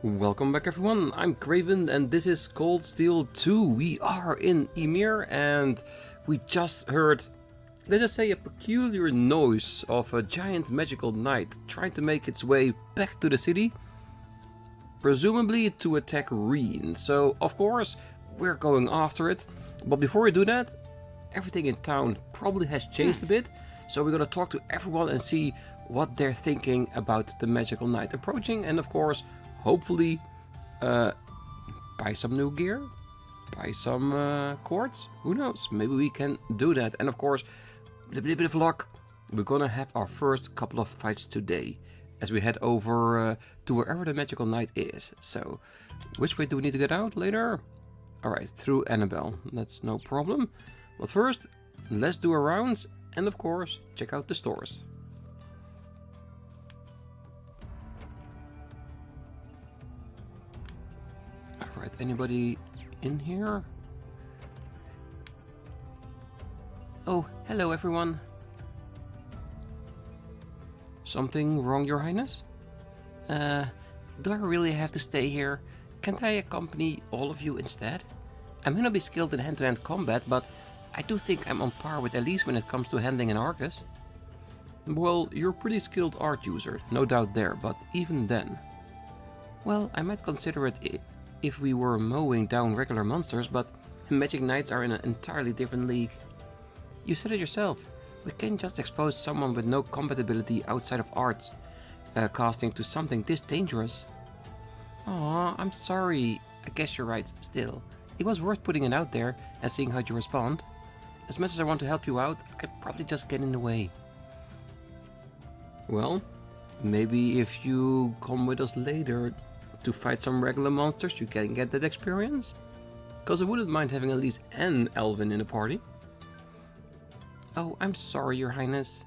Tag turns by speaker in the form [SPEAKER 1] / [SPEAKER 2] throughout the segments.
[SPEAKER 1] Welcome back everyone, I'm Craven and this is Cold Steel 2. We are in Ymir and we just heard, let's just say, a peculiar noise of a giant magical knight trying to make its way back to the city, presumably to attack Rean. So of course we're going after it, but before we do that, everything in town probably has changed a bit, so we're gonna talk to everyone and see what they're thinking about the magical knight approaching, and of course hopefully buy some new gear, buy some quartz, who knows, maybe we can do that. And of course, with a bit of luck, we're gonna have our first couple of fights today as we head over to wherever the magical knight is. So which way do we need to get out later? Alright, through Annabelle, that's no problem. But first, let's do a round and of course check out the stores. Alright, anybody in here? Oh, hello everyone. Something wrong, Your Highness? Do I really have to stay here? Can't I accompany all of you instead? I may not be skilled in hand-to-hand combat, but I do think I'm on par with Elise when it comes to handling an Arcus. Well, you're a pretty skilled art user, no doubt there, but even then. Well, I might consider it if we were mowing down regular monsters, but magic knights are in an entirely different league. You said it yourself, we can't just expose someone with no compatibility outside of arts casting to something this dangerous. Aw, I'm sorry, I guess you're right, still. It was worth putting it out there and seeing how you respond. As much as I want to help you out, I probably just get in the way. Well, maybe if you come with us later to fight some regular monsters, you can get that experience? Because I wouldn't mind having at least an elven in the party. Oh, I'm sorry, Your Highness.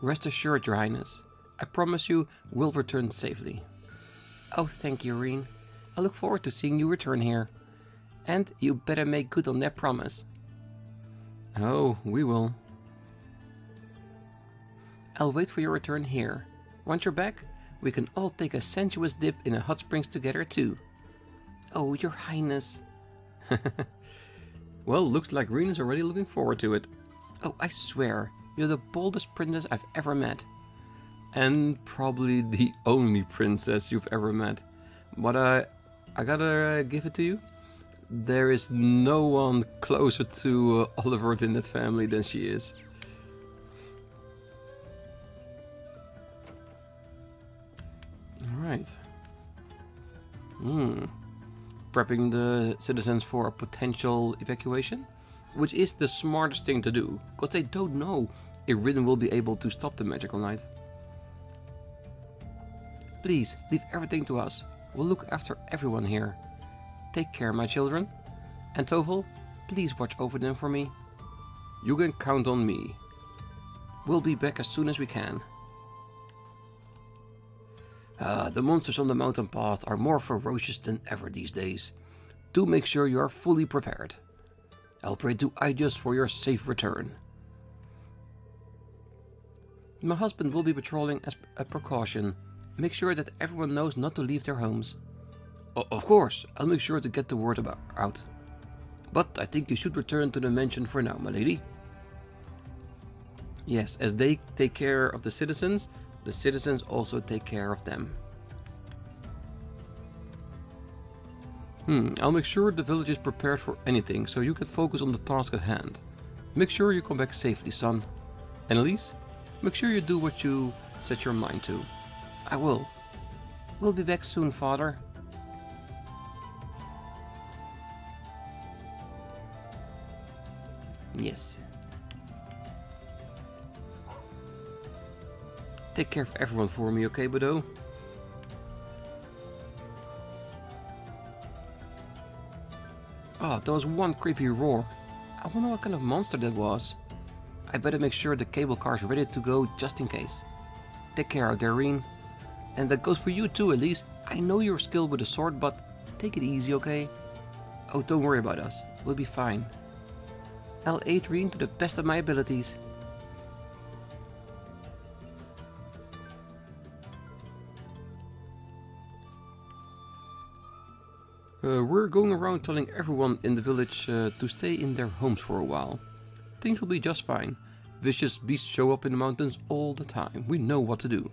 [SPEAKER 1] Rest assured, Your Highness. I promise you we'll return safely. Oh, thank you, Rean. I look forward to seeing you return here. And you better make good on that promise. Oh, we will. I'll wait for your return here. Once you're back, we can all take a sensuous dip in a hot springs together too. Oh, Your Highness. Well, looks like Rean is already looking forward to it. Oh, I swear, you're the boldest princess I've ever met. And probably the only princess you've ever met. But I gotta give it to you. There is no one closer to Oliver in that family than she is. Alright. Prepping the citizens for a potential evacuation, which is the smartest thing to do, because they don't know if Rean will be able to stop the magical knight. Please, leave everything to us. We'll look after everyone here. Take care, my children. And Tovel, please watch over them for me. You can count on me. We'll be back as soon as we can. The monsters on the mountain path are more ferocious than ever these days. Do make sure you are fully prepared. I'll pray to Aegis for your safe return. My husband will be patrolling as a precaution. Make sure that everyone knows not to leave their homes. Of course, I'll make sure to get the word out. But I think you should return to the mansion for now, my lady. Yes, as they take care of the citizens also take care of them. I'll make sure the village is prepared for anything, so you can focus on the task at hand. Make sure you come back safely, son. And Elise, make sure you do what you set your mind to. I will. We'll be back soon, father. Yes. Take care of everyone for me, okay, Bodo? Oh, there was one creepy roar. I wonder what kind of monster that was. I better make sure the cable car's ready to go just in case. Take care out there, Rean. And that goes for you too, Elise. I know you're skilled with a sword, but take it easy, okay? Oh, don't worry about us. We'll be fine. I'll aid Rean to the best of my abilities. We're going around telling everyone in the village to stay in their homes for a while. Things will be just fine. Vicious beasts show up in the mountains all the time. We know what to do.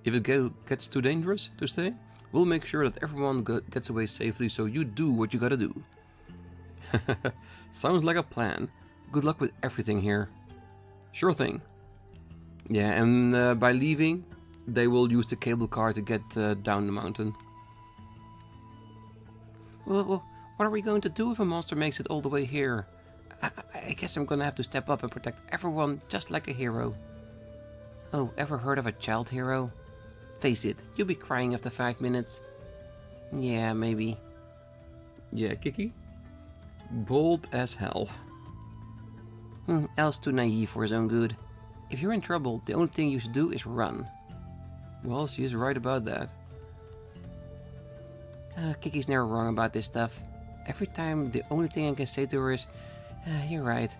[SPEAKER 1] If it gets too dangerous to stay, we'll make sure that everyone gets away safely, so you do what you gotta do. Sounds like a plan. Good luck with everything here. Sure thing. Yeah, and by leaving, they will use the cable car to get down the mountain. Well, what are we going to do if a monster makes it all the way here? I guess I'm gonna have to step up and protect everyone just like a hero. Oh, ever heard of a child hero? Face it, you'll be crying after 5 minutes. Yeah, maybe. Yeah, Kiki? Bold as hell. El's too naive for his own good. If you're in trouble, the only thing you should do is run. Well, she is right about that. Kiki's never wrong about this stuff. Every time, the only thing I can say to her is, you're right.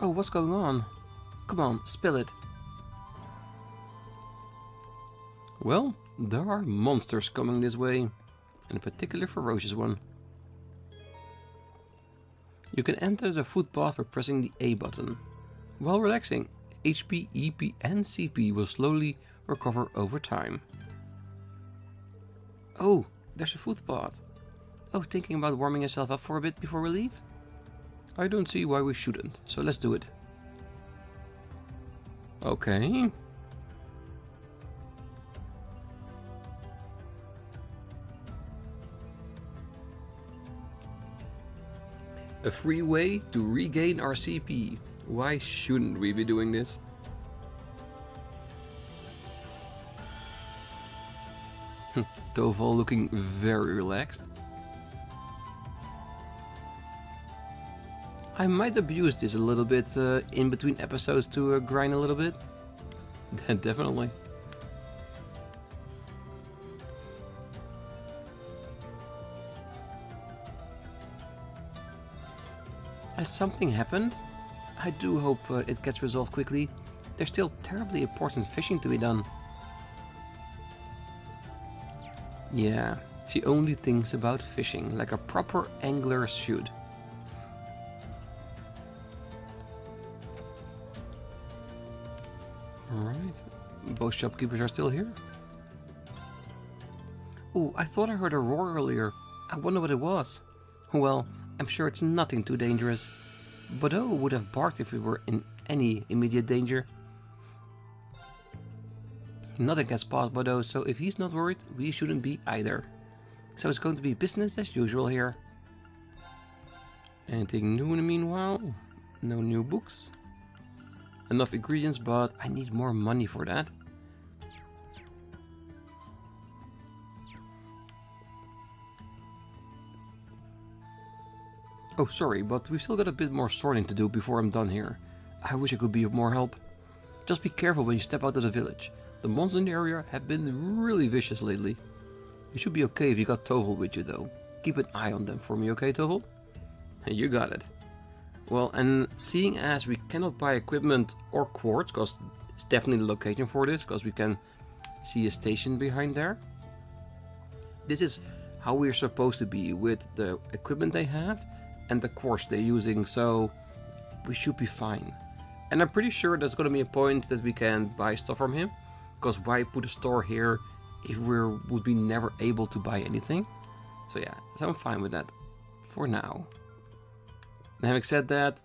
[SPEAKER 1] Oh, what's going on? Come on, spill it. Well, there are monsters coming this way, and a particular ferocious one. You can enter the footpath by pressing the A button. While relaxing, HP, EP and CP will slowly recover over time. Oh, there's a footpath. Oh, thinking about warming yourself up for a bit before we leave? I don't see why we shouldn't, so let's do it. Okay. A free way to regain our CP. Why shouldn't we be doing this? Toval looking very relaxed. I might abuse this a little bit in between episodes to grind a little bit. Definitely. Has something happened? I do hope it gets resolved quickly. There's still terribly important fishing to be done. Yeah, she only thinks about fishing like a proper angler should. Alright, both shopkeepers are still here. Ooh, I thought I heard a roar earlier. I wonder what it was. Well, I'm sure it's nothing too dangerous. Bodo would have barked if we were in any immediate danger. Nothing gets past Bodo, so if he's not worried, we shouldn't be either. So it's going to be business as usual here. Anything new in the meanwhile? No new books. Enough ingredients, but I need more money for that. Oh, sorry, but we've still got a bit more sorting to do before I'm done here. I wish I could be of more help. Just be careful when you step out of the village. The monsters in the area have been really vicious lately. You should be okay if you got Toval with you though. Keep an eye on them for me, okay Toval? You got it. Well, and seeing as we cannot buy equipment or quartz, because it's definitely the location for this, because we can see a station behind there. This is how we're supposed to be with the equipment they have and the quartz they're using, so we should be fine. And I'm pretty sure there's going to be a point that we can buy stuff from him, because why put a store here if we would be never able to buy anything? So yeah, so I'm fine with that for now. And having said that,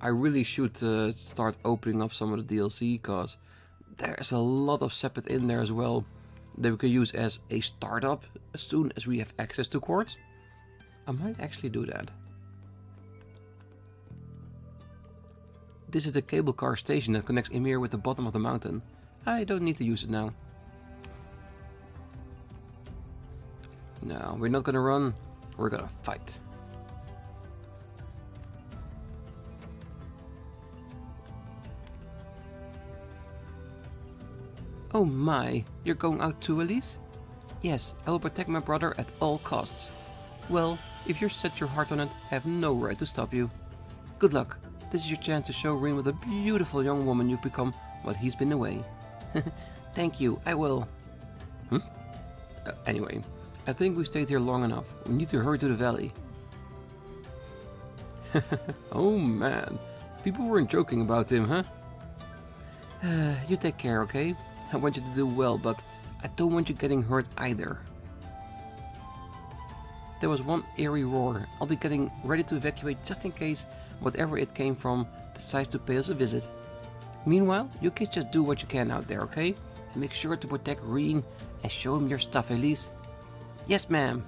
[SPEAKER 1] I really should start opening up some of the DLC, because there's a lot of Sepith in there as well that we can use as a startup as soon as we have access to quartz. I might actually do that. This is the cable car station that connects Ymir with the bottom of the mountain. I don't need to use it now. No, we're not gonna run, we're gonna fight. Oh my, you're going out too, Elise? Yes, I will protect my brother at all costs. Well, if you're set your heart on it, I have no right to stop you. Good luck. This is your chance to show Rean what a beautiful young woman you've become while he's been away. Thank you, I will. Anyway, I think we stayed here long enough. We need to hurry to the valley. Oh man, people weren't joking about him, huh? You take care, okay? I want you to do well, but I don't want you getting hurt either. There was one eerie roar. I'll be getting ready to evacuate just in case whatever it came from decides to pay us a visit. Meanwhile, you kids just do what you can out there, okay? And make sure to protect Rean and show him your stuff, Elise. Yes, ma'am.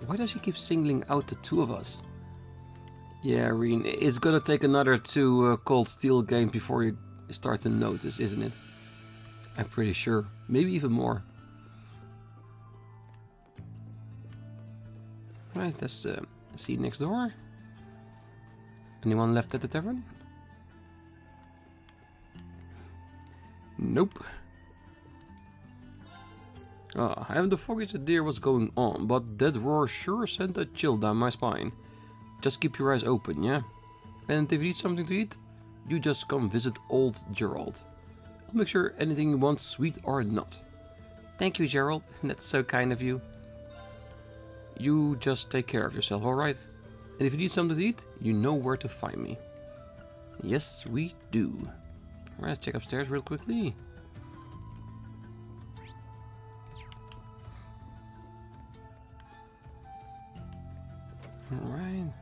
[SPEAKER 1] Why does she keep singling out the two of us? Yeah, Rean, it's gonna take another 2 Cold Steel games before you start to notice, isn't it? I'm pretty sure. Maybe even more. Right, let's see next door. Anyone left at the tavern? Nope. I haven't the foggiest idea what's going on, but that roar sure sent a chill down my spine. Just keep your eyes open, yeah? And if you need something to eat, you just come visit old Gerald. I'll make sure anything you want, sweet or not. Thank you, Gerald. That's so kind of you. You just take care of yourself, alright? And if you need something to eat, you know where to find me. Yes, we do. Alright, let's check upstairs real quickly. Alright.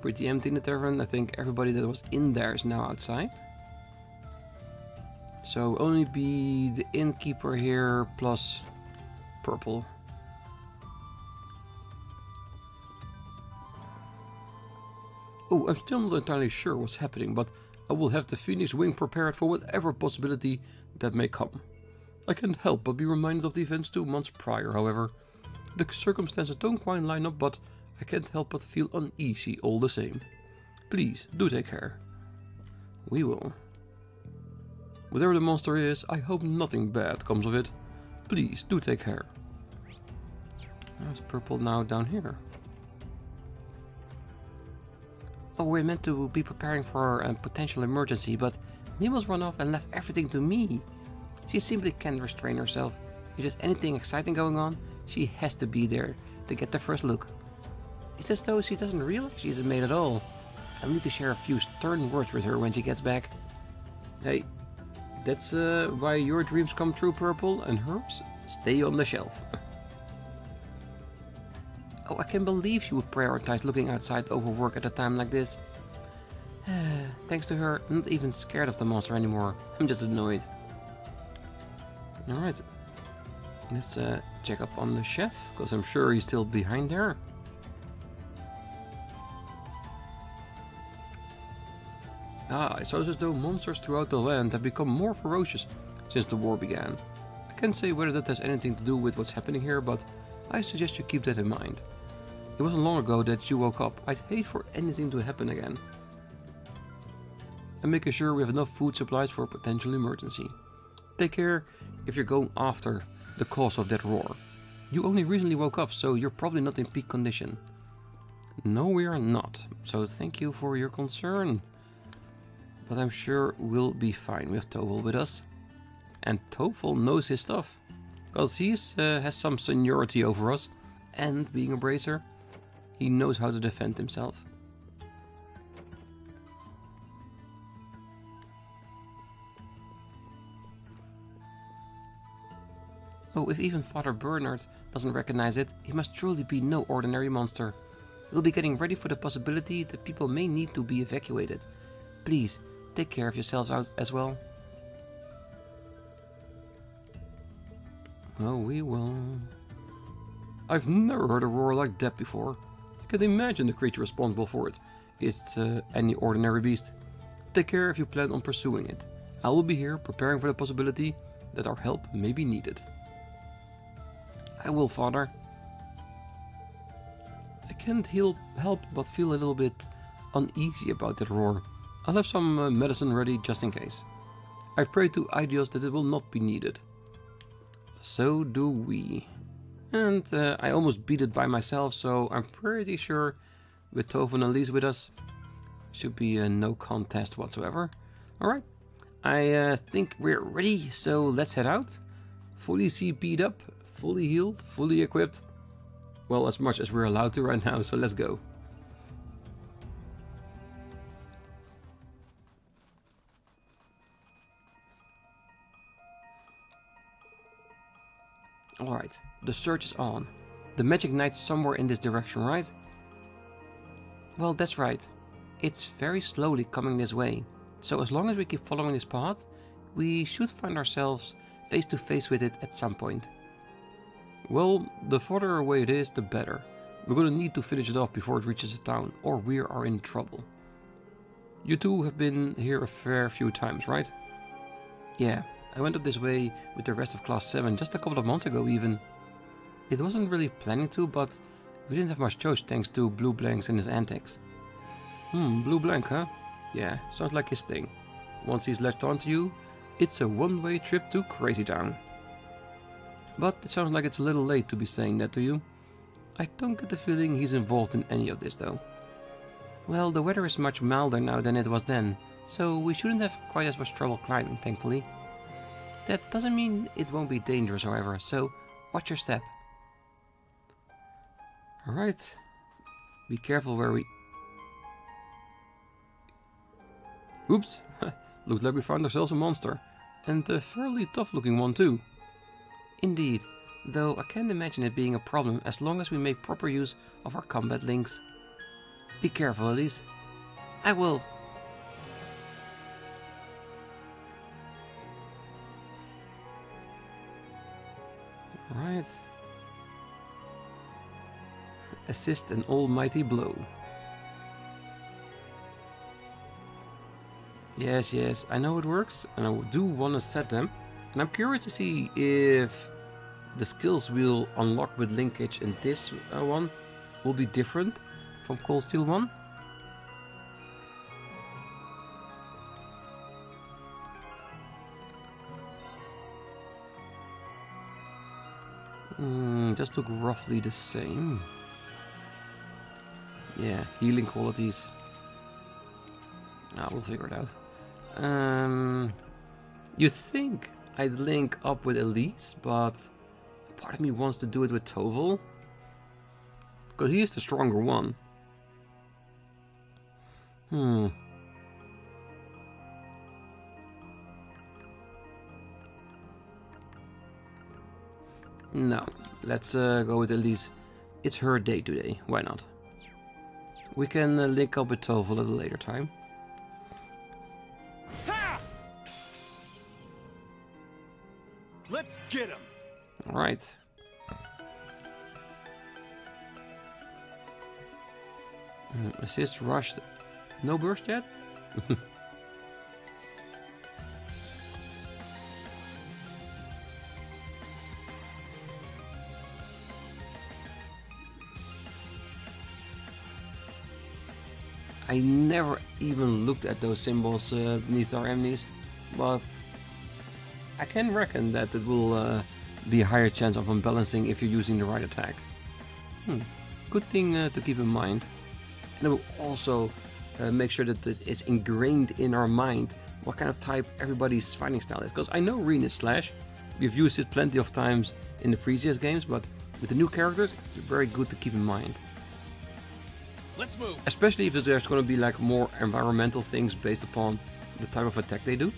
[SPEAKER 1] Pretty empty in the tavern. I think everybody that was in there is now outside. So only be the innkeeper here plus purple. Oh, I'm still not entirely sure what's happening, but I will have the Phoenix Wing prepared for whatever possibility that may come. I can't help but be reminded of the events 2 months prior, however. The circumstances don't quite line up, but I can't help but feel uneasy all the same. Please, do take care. We will. Whatever the monster is, I hope nothing bad comes of it. Please, do take care. It's purple now down here. Oh, we're meant to be preparing for a potential emergency, but Mabel's run off and left everything to me. She simply can't restrain herself. If there's anything exciting going on, she has to be there to get the first look. It's as though she doesn't realize she's a maid at all. I'll need to share a few stern words with her when she gets back. Hey, that's why your dreams come true, Purple, and hers stay on the shelf. Oh, I can't believe she would prioritize looking outside over work at a time like this. Thanks to her, I'm not even scared of the monster anymore. I'm just annoyed. Alright. Let's check up on the chef, because I'm sure he's still behind there. It sounds as though monsters throughout the land have become more ferocious since the war began. I can't say whether that has anything to do with what's happening here, but I suggest you keep that in mind. It wasn't long ago that you woke up. I'd hate for anything to happen again. And making sure we have enough food supplies for a potential emergency. Take care if you're going after the cause of that roar. You only recently woke up, so you're probably not in peak condition. No, we are not. So thank you for your concern. But I'm sure we'll be fine. We have Tovel with us. And Tovel knows his stuff. Because he has some seniority over us. And being a bracer, he knows how to defend himself. Oh, if even Father Bernard doesn't recognize it, he must truly be no ordinary monster. We'll be getting ready for the possibility that people may need to be evacuated. Please, take care of yourselves out as well. Oh, we will. I've never heard a roar like that before. I can imagine the creature responsible for it. It's any ordinary beast. Take care if you plan on pursuing it. I will be here preparing for the possibility that our help may be needed. I will, Father. I can't help but feel a little bit uneasy about that roar. I'll have some medicine ready just in case. I pray to Idios that it will not be needed. So do we. And I almost beat it by myself, so I'm pretty sure with Tove and Elise with us, should be no contest whatsoever. Alright, I think we're ready, so let's head out. Fully CP'd up, fully healed, fully equipped. Well, as much as we're allowed to right now, so let's go. Alright, the search is on. The magic knight's somewhere in this direction, right? Well, that's right. It's very slowly coming this way. So as long as we keep following this path, we should find ourselves face to face with it at some point. Well, the further away it is, the better. We're gonna need to finish it off before it reaches the town, or we are in trouble. You two have been here a fair few times, right? Yeah, I went up this way with the rest of Class 7 just a couple of months ago even. It wasn't really planning to, but we didn't have much choice thanks to Blue Blank's and his antics. Blue Blank, huh? Yeah, sounds like his thing. Once he's latched onto you, it's a one-way trip to Crazy Town. But it sounds like it's a little late to be saying that to you. I don't get the feeling he's involved in any of this though. Well, the weather is much milder now than it was then, so we shouldn't have quite as much trouble climbing, thankfully. That doesn't mean it won't be dangerous, however, so watch your step. Alright. Be careful where we... Oops! Looks like we found ourselves a monster. And a fairly tough looking one too. Indeed, though I can't imagine it being a problem as long as we make proper use of our combat links. Be careful, Elise. I will. Alright. Assist an almighty blow. Yes, I know it works, and I do want to set them. And I'm curious to see if the skills we'll unlock with linkage in this one will be different from Cold Steel 1. Just look roughly the same. Yeah, healing qualities. We'll figure it out. You think I'd link up with Elise, but part of me wants to do it with Toval, because he is the stronger one. No, let's go with Elise. It's her day today, why not? We can link up with Toval at a later time.
[SPEAKER 2] Let's get him.
[SPEAKER 1] All right. Assist rushed. No burst yet? I never even looked at those symbols beneath our enemies, but I can reckon that it will be a higher chance of unbalancing if you're using the right attack. Good thing to keep in mind. And it will also make sure that it's ingrained in our mind what kind of type everybody's fighting style is. Because I know Rean is Slash, we've used it plenty of times in the previous games, but with the new characters, it's very good to keep in mind.
[SPEAKER 2] Let's move. Especially if
[SPEAKER 1] there's going to be like more environmental things based upon the type of attack they do.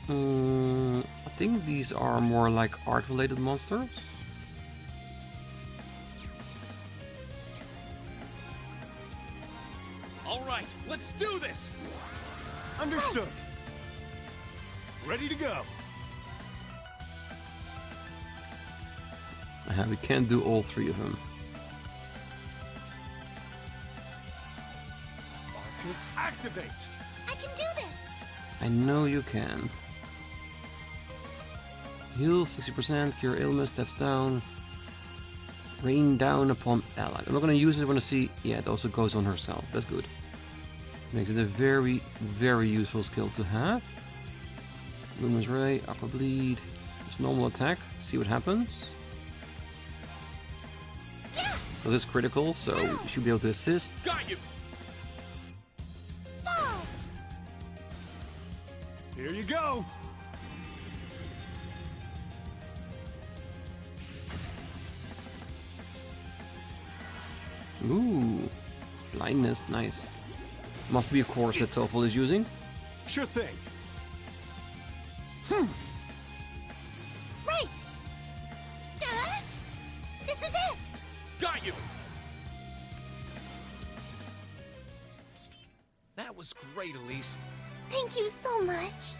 [SPEAKER 1] I think these are more like art-related monsters.
[SPEAKER 2] All right, let's do this. Understood. Ready to go.
[SPEAKER 1] We can't do all three of them.
[SPEAKER 2] Marcus, activate.
[SPEAKER 3] I can do this.
[SPEAKER 1] I know you can. Heal 60%, cure ailments, that's down. Rain down upon allies. I'm not going to use it when I see... Yeah, it also goes on herself. That's good. Makes it a very, very useful skill to have. Luminous Ray, Aqua Bleed. Just normal attack. See what happens. So this is critical, so you should be able to assist.
[SPEAKER 2] Got you. Here you go.
[SPEAKER 1] Ooh, blindness, nice. Must be a course that TOEFL is using.
[SPEAKER 2] Sure thing.
[SPEAKER 3] Right. This is it.
[SPEAKER 2] Got you. That was great, Elise.
[SPEAKER 3] Thank you so much.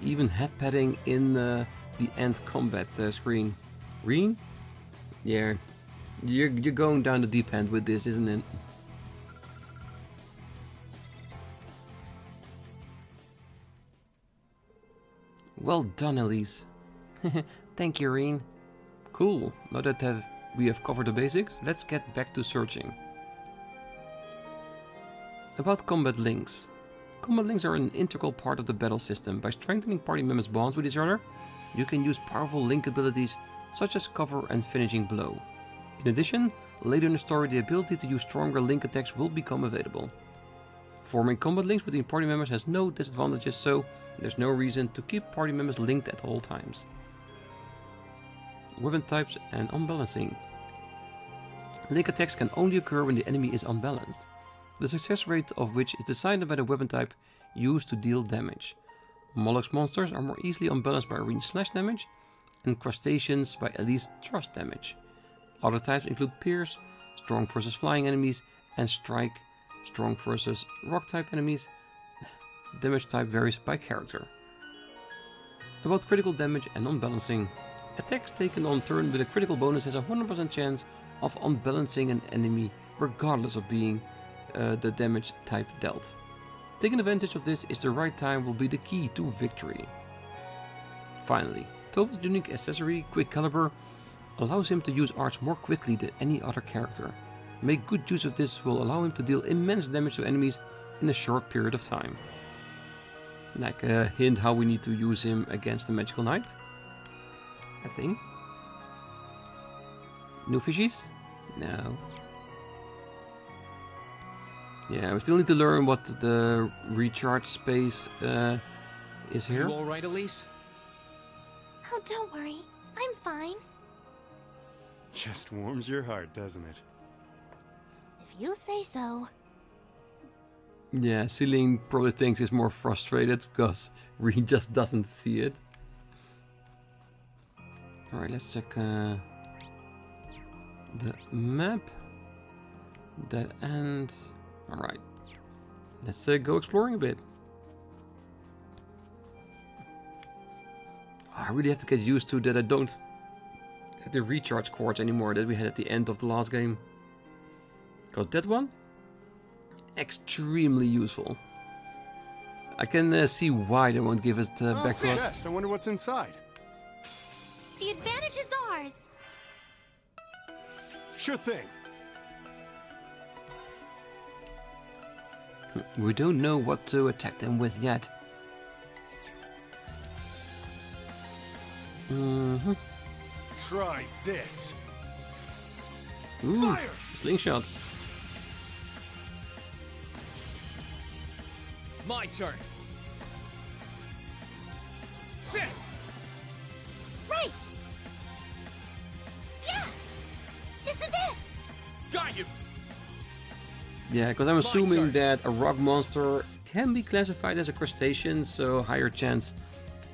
[SPEAKER 1] Even head padding in the end combat screen. Rean? Yeah, you're going down the deep end with this, isn't it? Well done, Elise. Thank you, Rean. Cool. Now that we have covered the basics, let's get back to searching. About combat links. Combat links are an integral part of the battle system. By strengthening party members' bonds with each other, you can use powerful link abilities such as cover and finishing blow. In addition, later in the story the ability to use stronger link attacks will become available. Forming combat links between party members has no disadvantages, so there's no reason to keep party members linked at all times. Weapon types and unbalancing. Link attacks can only occur when the enemy is unbalanced, the success rate of which is decided by the weapon type used to deal damage. Moloch's monsters are more easily unbalanced by Rean's slash damage, and crustaceans by Elise's thrust damage. Other types include Pierce, strong versus flying enemies, and Strike, strong versus rock type enemies. Damage type varies by character. About critical damage and unbalancing. Attacks taken on turn with a critical bonus has a 100% chance of unbalancing an enemy regardless of being the damage type dealt. Taking advantage of this is the right time will be the key to victory. Finally, TOEFL's unique accessory, Quick Caliber, allows him to use arts more quickly than any other character. Make good use of this will allow him to deal immense damage to enemies in a short period of time. Like a hint how we need to use him against the Magical Knight, I think. New fishies? No. Yeah, we still need to learn what the recharge space is here.
[SPEAKER 2] You all right, Elise?
[SPEAKER 3] Oh, don't worry. I'm fine.
[SPEAKER 2] Just warms your heart, doesn't it?
[SPEAKER 3] If you say so.
[SPEAKER 1] Yeah, Celine probably thinks he's more frustrated because Rean just doesn't see it. Alright, let's check the map. Dead end. Alright, let's go exploring a bit. I really have to get used to that I don't have the recharge cords anymore that we had at the end of the last game. Because that one, extremely useful. I can see why they won't give it back to us.
[SPEAKER 2] I wonder what's inside.
[SPEAKER 3] The advantage is ours.
[SPEAKER 2] Sure thing.
[SPEAKER 1] We don't know what to attack them with yet.
[SPEAKER 2] Try this.
[SPEAKER 1] Ooh,
[SPEAKER 2] Fire!
[SPEAKER 1] slingshot.
[SPEAKER 2] My turn. Sit.
[SPEAKER 3] Right. Yeah. This is it.
[SPEAKER 2] Got you.
[SPEAKER 1] Yeah, because I'm assuming
[SPEAKER 2] turn.
[SPEAKER 1] that a rock monster can be classified as a crustacean, so higher chance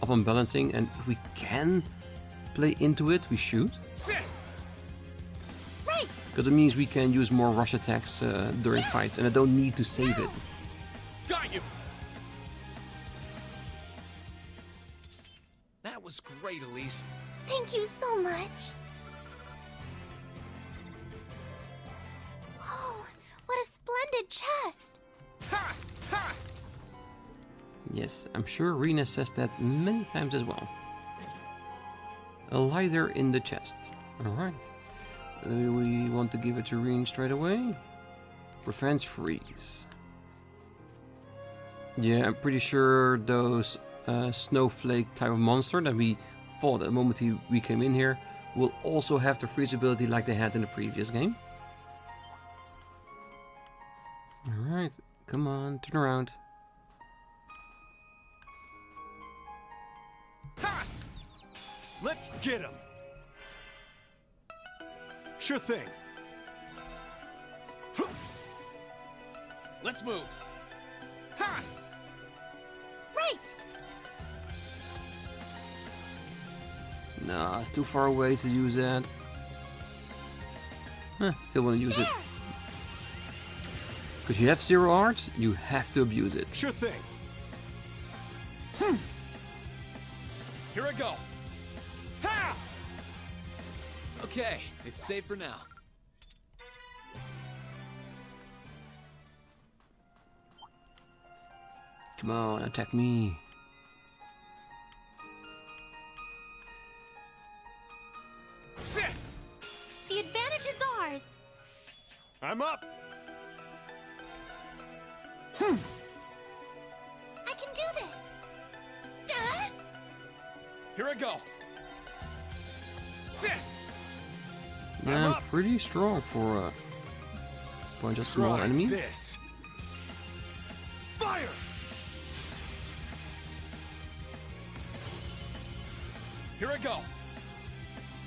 [SPEAKER 1] of unbalancing, and if we can play into it, we should.
[SPEAKER 2] Sit.
[SPEAKER 3] Right.
[SPEAKER 1] Because it means we can use more rush attacks during fights, and I don't need to save it.
[SPEAKER 2] Got you. That was great, Elise.
[SPEAKER 3] Thank you so much. Oh, what a splendid chest.
[SPEAKER 2] Ha! Ha!
[SPEAKER 1] Yes, I'm sure Rean says that many times as well. A lighter in the chest. Alright. Do we want to give it to Rean straight away? Prevents freeze. Yeah, I'm pretty sure those snowflake type of monster that we fought at the moment we came in here will also have the freeze ability like they had in the previous game. Alright, come on, turn around.
[SPEAKER 2] Let's get him. Sure thing. Let's move. Ha!
[SPEAKER 3] Right!
[SPEAKER 1] No, it's too far away to use that. Still want to use it. Because you have 0 arts, you have to abuse it.
[SPEAKER 2] Sure thing. Here I go. Ha!
[SPEAKER 4] Okay, it's safe for now.
[SPEAKER 1] Come on, attack me.
[SPEAKER 2] Sit!
[SPEAKER 3] The advantage is ours!
[SPEAKER 2] I'm up.
[SPEAKER 3] I can do this! Duh!
[SPEAKER 2] Here I go. Sit!
[SPEAKER 1] Yeah, pretty strong for a bunch of small
[SPEAKER 2] Try
[SPEAKER 1] enemies.
[SPEAKER 2] This. Fire! Here I go.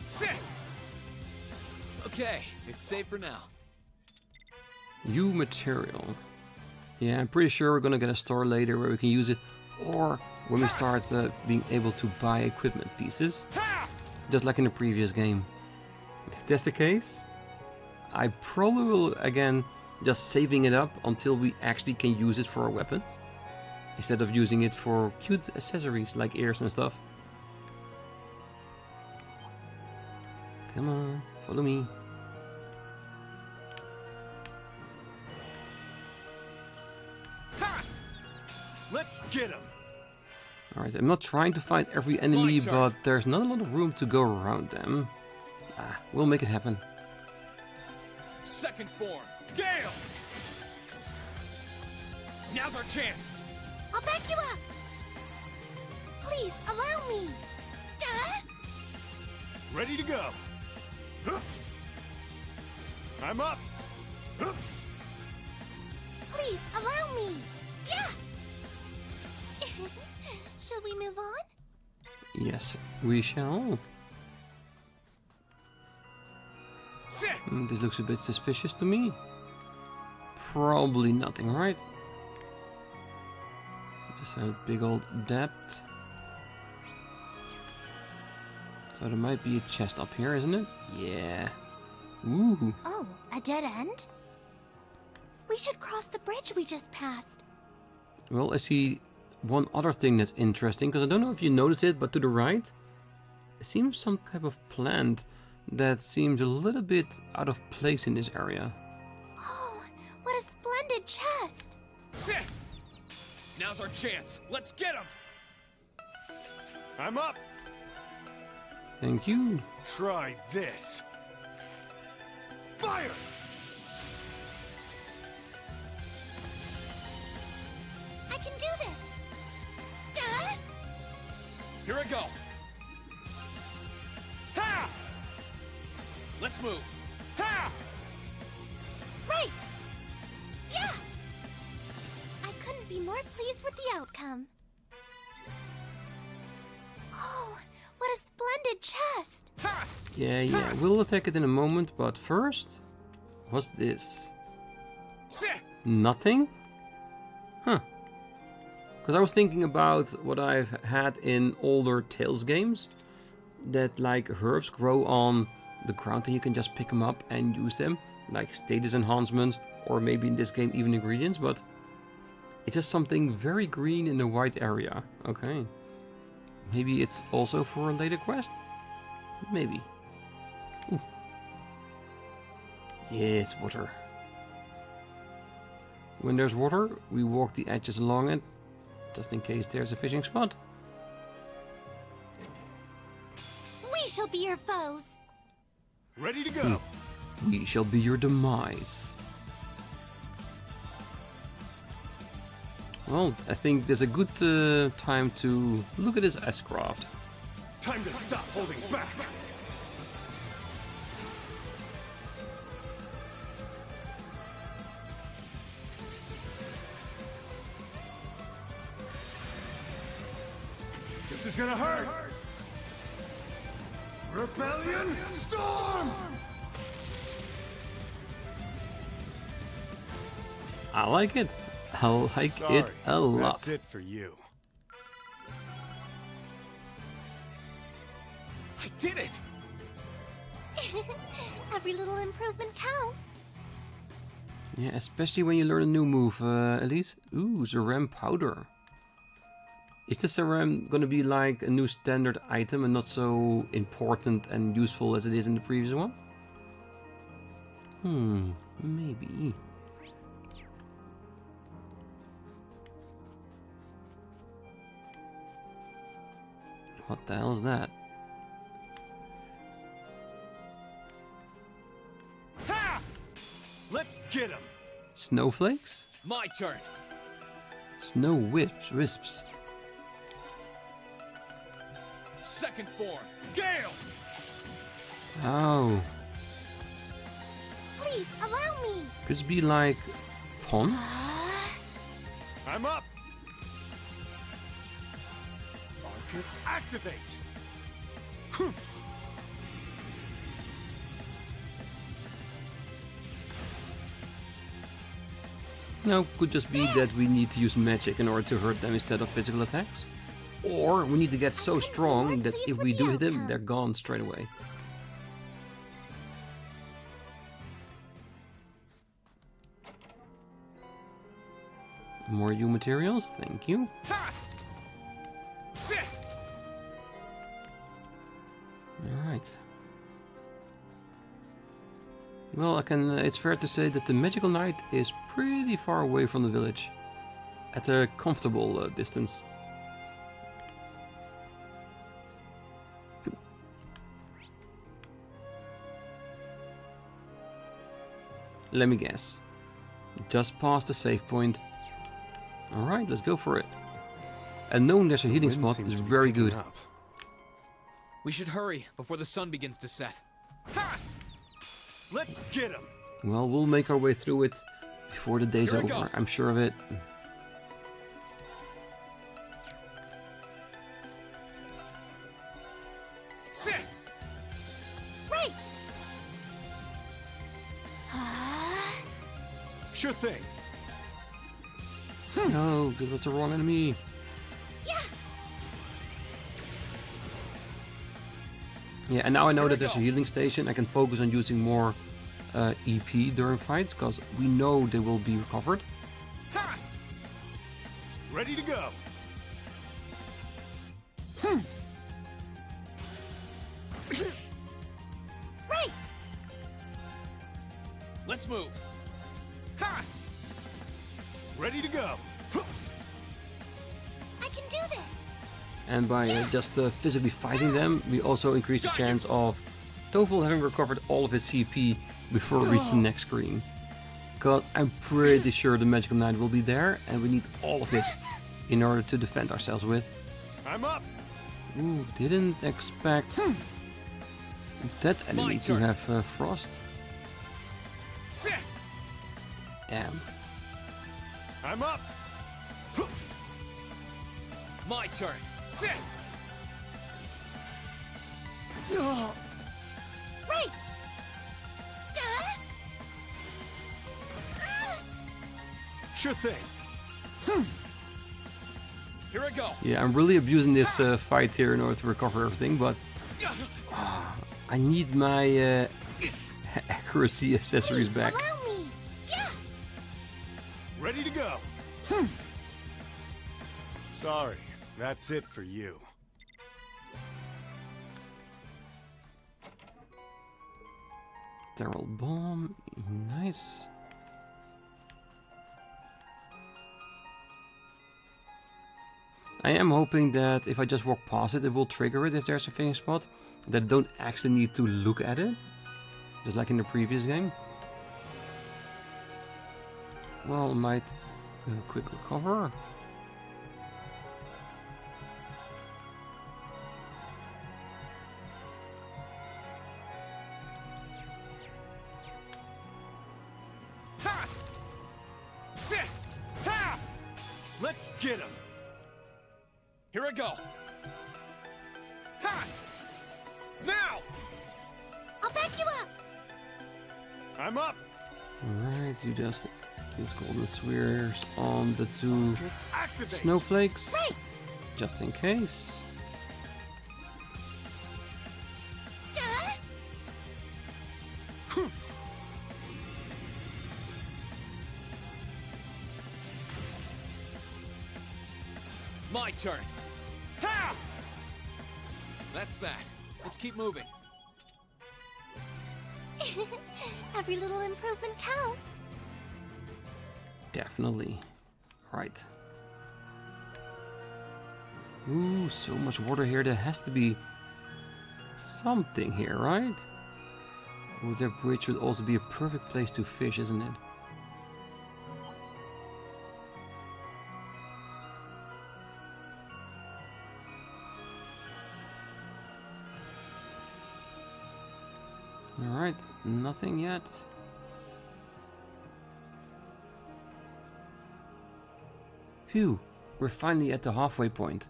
[SPEAKER 2] Sit!
[SPEAKER 4] Okay, it's safe for now.
[SPEAKER 1] New material. Yeah, I'm pretty sure we're gonna get a store later where we can use it, or when we start being able to buy equipment pieces, just like in the previous game. If that's the case, I probably will again just saving it up until we actually can use it for our weapons, instead of using it for cute accessories like ears and stuff. Come on, follow me.
[SPEAKER 2] Let's get him.
[SPEAKER 1] Alright, I'm not trying to fight every enemy, but there's not a lot of room to go around them. We'll make it happen.
[SPEAKER 2] Second form. Gale! Now's our chance.
[SPEAKER 3] I'll back you up! Please, allow me! Duh!
[SPEAKER 2] Ready to go. I'm up.
[SPEAKER 3] Please, allow me! Yeah! Shall we move on?
[SPEAKER 1] Yes, we shall. This looks a bit suspicious to me. Probably nothing, right? Just a big old depth. So there might be a chest up here, isn't it? Yeah. Ooh.
[SPEAKER 3] Oh, a dead end? We should cross the bridge we just passed.
[SPEAKER 1] Well, I see one other thing that's interesting, because I don't know if you noticed it, but to the right, it seems some type of plant that seems a little bit out of place in this area.
[SPEAKER 3] Oh, what a splendid chest!
[SPEAKER 2] Sit! Now's our chance. Let's get him. I'm up.
[SPEAKER 1] Thank you.
[SPEAKER 2] Try this. Fire!
[SPEAKER 3] I can do this! Duh!
[SPEAKER 2] Here I go. Ha! Let's move. Ha!
[SPEAKER 3] Right! Yeah! I couldn't be more pleased with the outcome. Oh, what a splendid chest!
[SPEAKER 2] Ha!
[SPEAKER 1] Yeah, we'll attack it in a moment, but first, what's this?
[SPEAKER 2] Sit!
[SPEAKER 1] Nothing? Huh. Because I was thinking about what I've had in older Tales games, that like herbs grow on the ground and you can just pick them up and use them, like status enhancements, or maybe in this game even ingredients, but it's just something very green in a white area. Okay. Maybe it's also for a later quest? Maybe. Ooh. Yes, water. When there's water, we walk the edges along it, just in case there's a fishing spot.
[SPEAKER 3] We shall be your foes!
[SPEAKER 2] Ready to go.
[SPEAKER 1] We shall be your demise. Well, I think there's a good time to look at this S-craft.
[SPEAKER 2] Time to stop holding back. This is gonna hurt. Rebellion storm!
[SPEAKER 1] I like it. I like it a lot.
[SPEAKER 2] That's it for you.
[SPEAKER 4] I did it!
[SPEAKER 3] Every little improvement counts.
[SPEAKER 1] Yeah, especially when you learn a new move, Elise. Ooh, Zeram powder. Is the Zeram gonna be like a new standard item and not so important and useful as it is in the previous one? Maybe. What the hell is that?
[SPEAKER 2] Ha! Let's get him.
[SPEAKER 1] Snowflakes?
[SPEAKER 4] My turn.
[SPEAKER 1] Snow wisps.
[SPEAKER 4] Second form. Gale!
[SPEAKER 1] Oh.
[SPEAKER 3] Please allow me.
[SPEAKER 1] Could it be like ponds?
[SPEAKER 2] I'm up. Arcus activate.
[SPEAKER 1] No, could just be that we need to use magic in order to hurt them instead of physical attacks. Or we need to get so strong that if we do hit them, they're gone straight away. More U materials, thank you.
[SPEAKER 2] Ha! Sit.
[SPEAKER 1] Alright. Well, it's fair to say that the magical knight is pretty far away from the village. At a comfortable distance. Let me guess. Just past the save point. Alright, let's go for it. And knowing there's a healing spot is very good.
[SPEAKER 4] We should hurry before the sun begins to set.
[SPEAKER 2] Ha! Let's get him.
[SPEAKER 1] Well, we'll make our way through it before the day's
[SPEAKER 4] Here we
[SPEAKER 1] over.
[SPEAKER 4] go.
[SPEAKER 1] I'm sure of it.
[SPEAKER 2] Sit.
[SPEAKER 3] Right.
[SPEAKER 2] Sure thing.
[SPEAKER 1] No, that was the wrong enemy.
[SPEAKER 3] Yeah.
[SPEAKER 1] Yeah, and now I know
[SPEAKER 4] Here
[SPEAKER 1] that
[SPEAKER 4] we
[SPEAKER 1] there's a
[SPEAKER 4] go.
[SPEAKER 1] healing station. I can focus on using more EP during fights, because we know they will be recovered.
[SPEAKER 2] Ha! Ready to go.
[SPEAKER 3] Right.
[SPEAKER 4] Let's move.
[SPEAKER 2] Ha! Ready to go.
[SPEAKER 3] I can do this.
[SPEAKER 1] And by just physically fighting them, we also increase the chance of Tovel having recovered all of his CP before we reach the next screen. Because I'm pretty sure the Magical Knight will be there, and we need all of it in order to defend ourselves with.
[SPEAKER 2] I'm up.
[SPEAKER 1] Ooh, didn't expect that enemy to
[SPEAKER 4] turn.
[SPEAKER 1] have frost.
[SPEAKER 2] Sit.
[SPEAKER 1] Damn.
[SPEAKER 2] I'm up.
[SPEAKER 4] My turn.
[SPEAKER 2] Sit.
[SPEAKER 3] Right.
[SPEAKER 2] Sure thing.
[SPEAKER 4] Here I go.
[SPEAKER 1] Yeah, I'm really abusing this fight here in order to recover everything, but I need my accuracy accessories
[SPEAKER 3] Please
[SPEAKER 1] back.
[SPEAKER 3] allow me. Yeah.
[SPEAKER 2] Ready to go. Sorry, that's it for you.
[SPEAKER 1] Daryl bomb, nice. I am hoping that if I just walk past it, it will trigger it if there's a fishing spot. That I don't actually need to look at it, just like in the previous game. Well, I might do a quick recover.
[SPEAKER 2] Ha! Sit. Ha! Let's get him.
[SPEAKER 4] Here I go.
[SPEAKER 2] Ha! Now!
[SPEAKER 3] I'll back you up.
[SPEAKER 2] I'm up!
[SPEAKER 1] Alright, you just use golden spheres on the two
[SPEAKER 2] Focus activate!
[SPEAKER 1] snowflakes.
[SPEAKER 3] Right.
[SPEAKER 1] Just in case.
[SPEAKER 4] My turn.
[SPEAKER 2] Ha!
[SPEAKER 4] That's that. Let's keep moving.
[SPEAKER 3] Every little improvement counts.
[SPEAKER 1] Definitely. Right. Ooh, so much water here. There has to be something here, right? Ooh, that bridge would also be a perfect place to fish, isn't it? Alright, nothing yet. Phew, we're finally at the halfway point.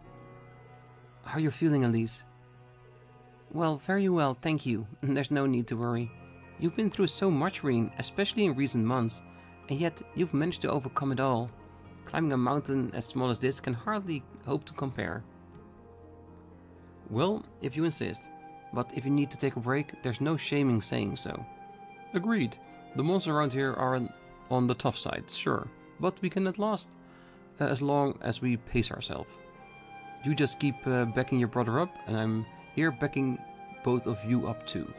[SPEAKER 1] How are you feeling, Elise? Well, very well, thank you. There's no need to worry. You've been through so much, Rean, especially in recent months, and yet you've managed to overcome it all. Climbing a mountain as small as this can hardly hope to compare. Well, if you insist. But if you need to take a break, there's no shame in saying so. Agreed. The monsters around here are on the tough side, sure. But we can at last, as long as we pace ourselves. You just keep backing your brother up, and I'm here backing both of you up too.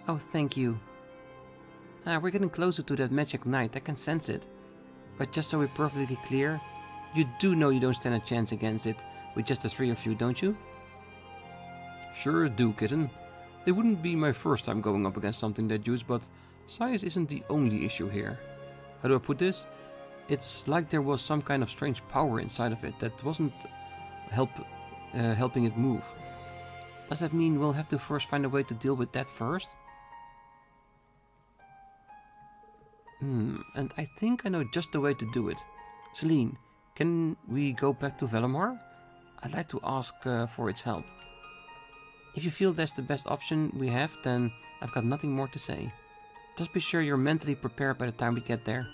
[SPEAKER 1] Oh, thank you. We're getting closer to that magic night, I can sense it. But just so we're perfectly clear, you do know you don't stand a chance against it with just the three of you, don't you? Sure do, kitten. It wouldn't be my first time going up against something that huge, but size isn't the only issue here. How do I put this? It's like there was some kind of strange power inside of it that wasn't helping it move. Does that mean we'll have to first find a way to deal with that first? And I think I know just the way to do it. Celine, can we go back to Valimar? I'd like to ask for its help. If you feel that's the best option we have, then I've got nothing more to say. Just be sure you're mentally prepared by the time we get there.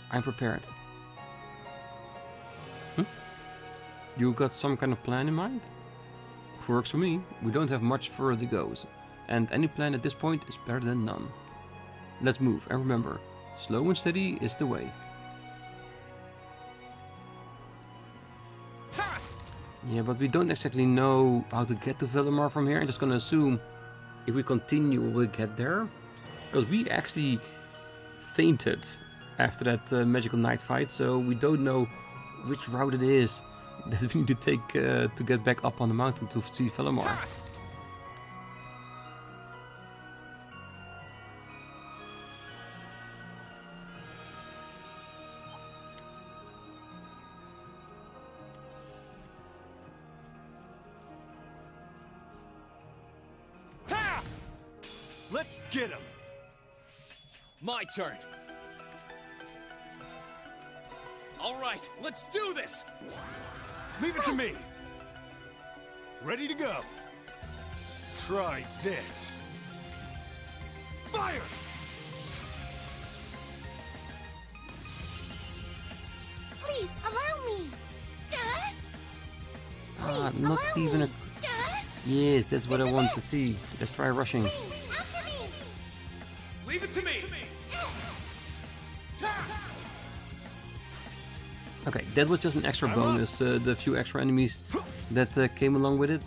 [SPEAKER 1] I'm prepared. You got some kind of plan in mind? Works for me. We don't have much further to go, and any plan at this point is better than none. Let's move, and remember, slow and steady is the way. Yeah, but we don't exactly know how to get to Valimar from here. I'm just gonna assume if we continue we'll get there. Because we actually fainted after that magical night fight, so we don't know which route it is that we need to take to get back up on the mountain to see Valimar.
[SPEAKER 2] Let's get him!
[SPEAKER 4] My turn. All right, let's do this!
[SPEAKER 2] Leave it to me! Ready to go! Try this! Fire!
[SPEAKER 3] Please, allow me! Please,
[SPEAKER 1] Not
[SPEAKER 3] allow
[SPEAKER 1] even
[SPEAKER 3] me.
[SPEAKER 1] a... Yes, that's what I want to see. Let's try rushing.
[SPEAKER 3] After me!
[SPEAKER 2] Leave it to me!
[SPEAKER 1] Okay, that was just an extra bonus, the few extra enemies that came along with it.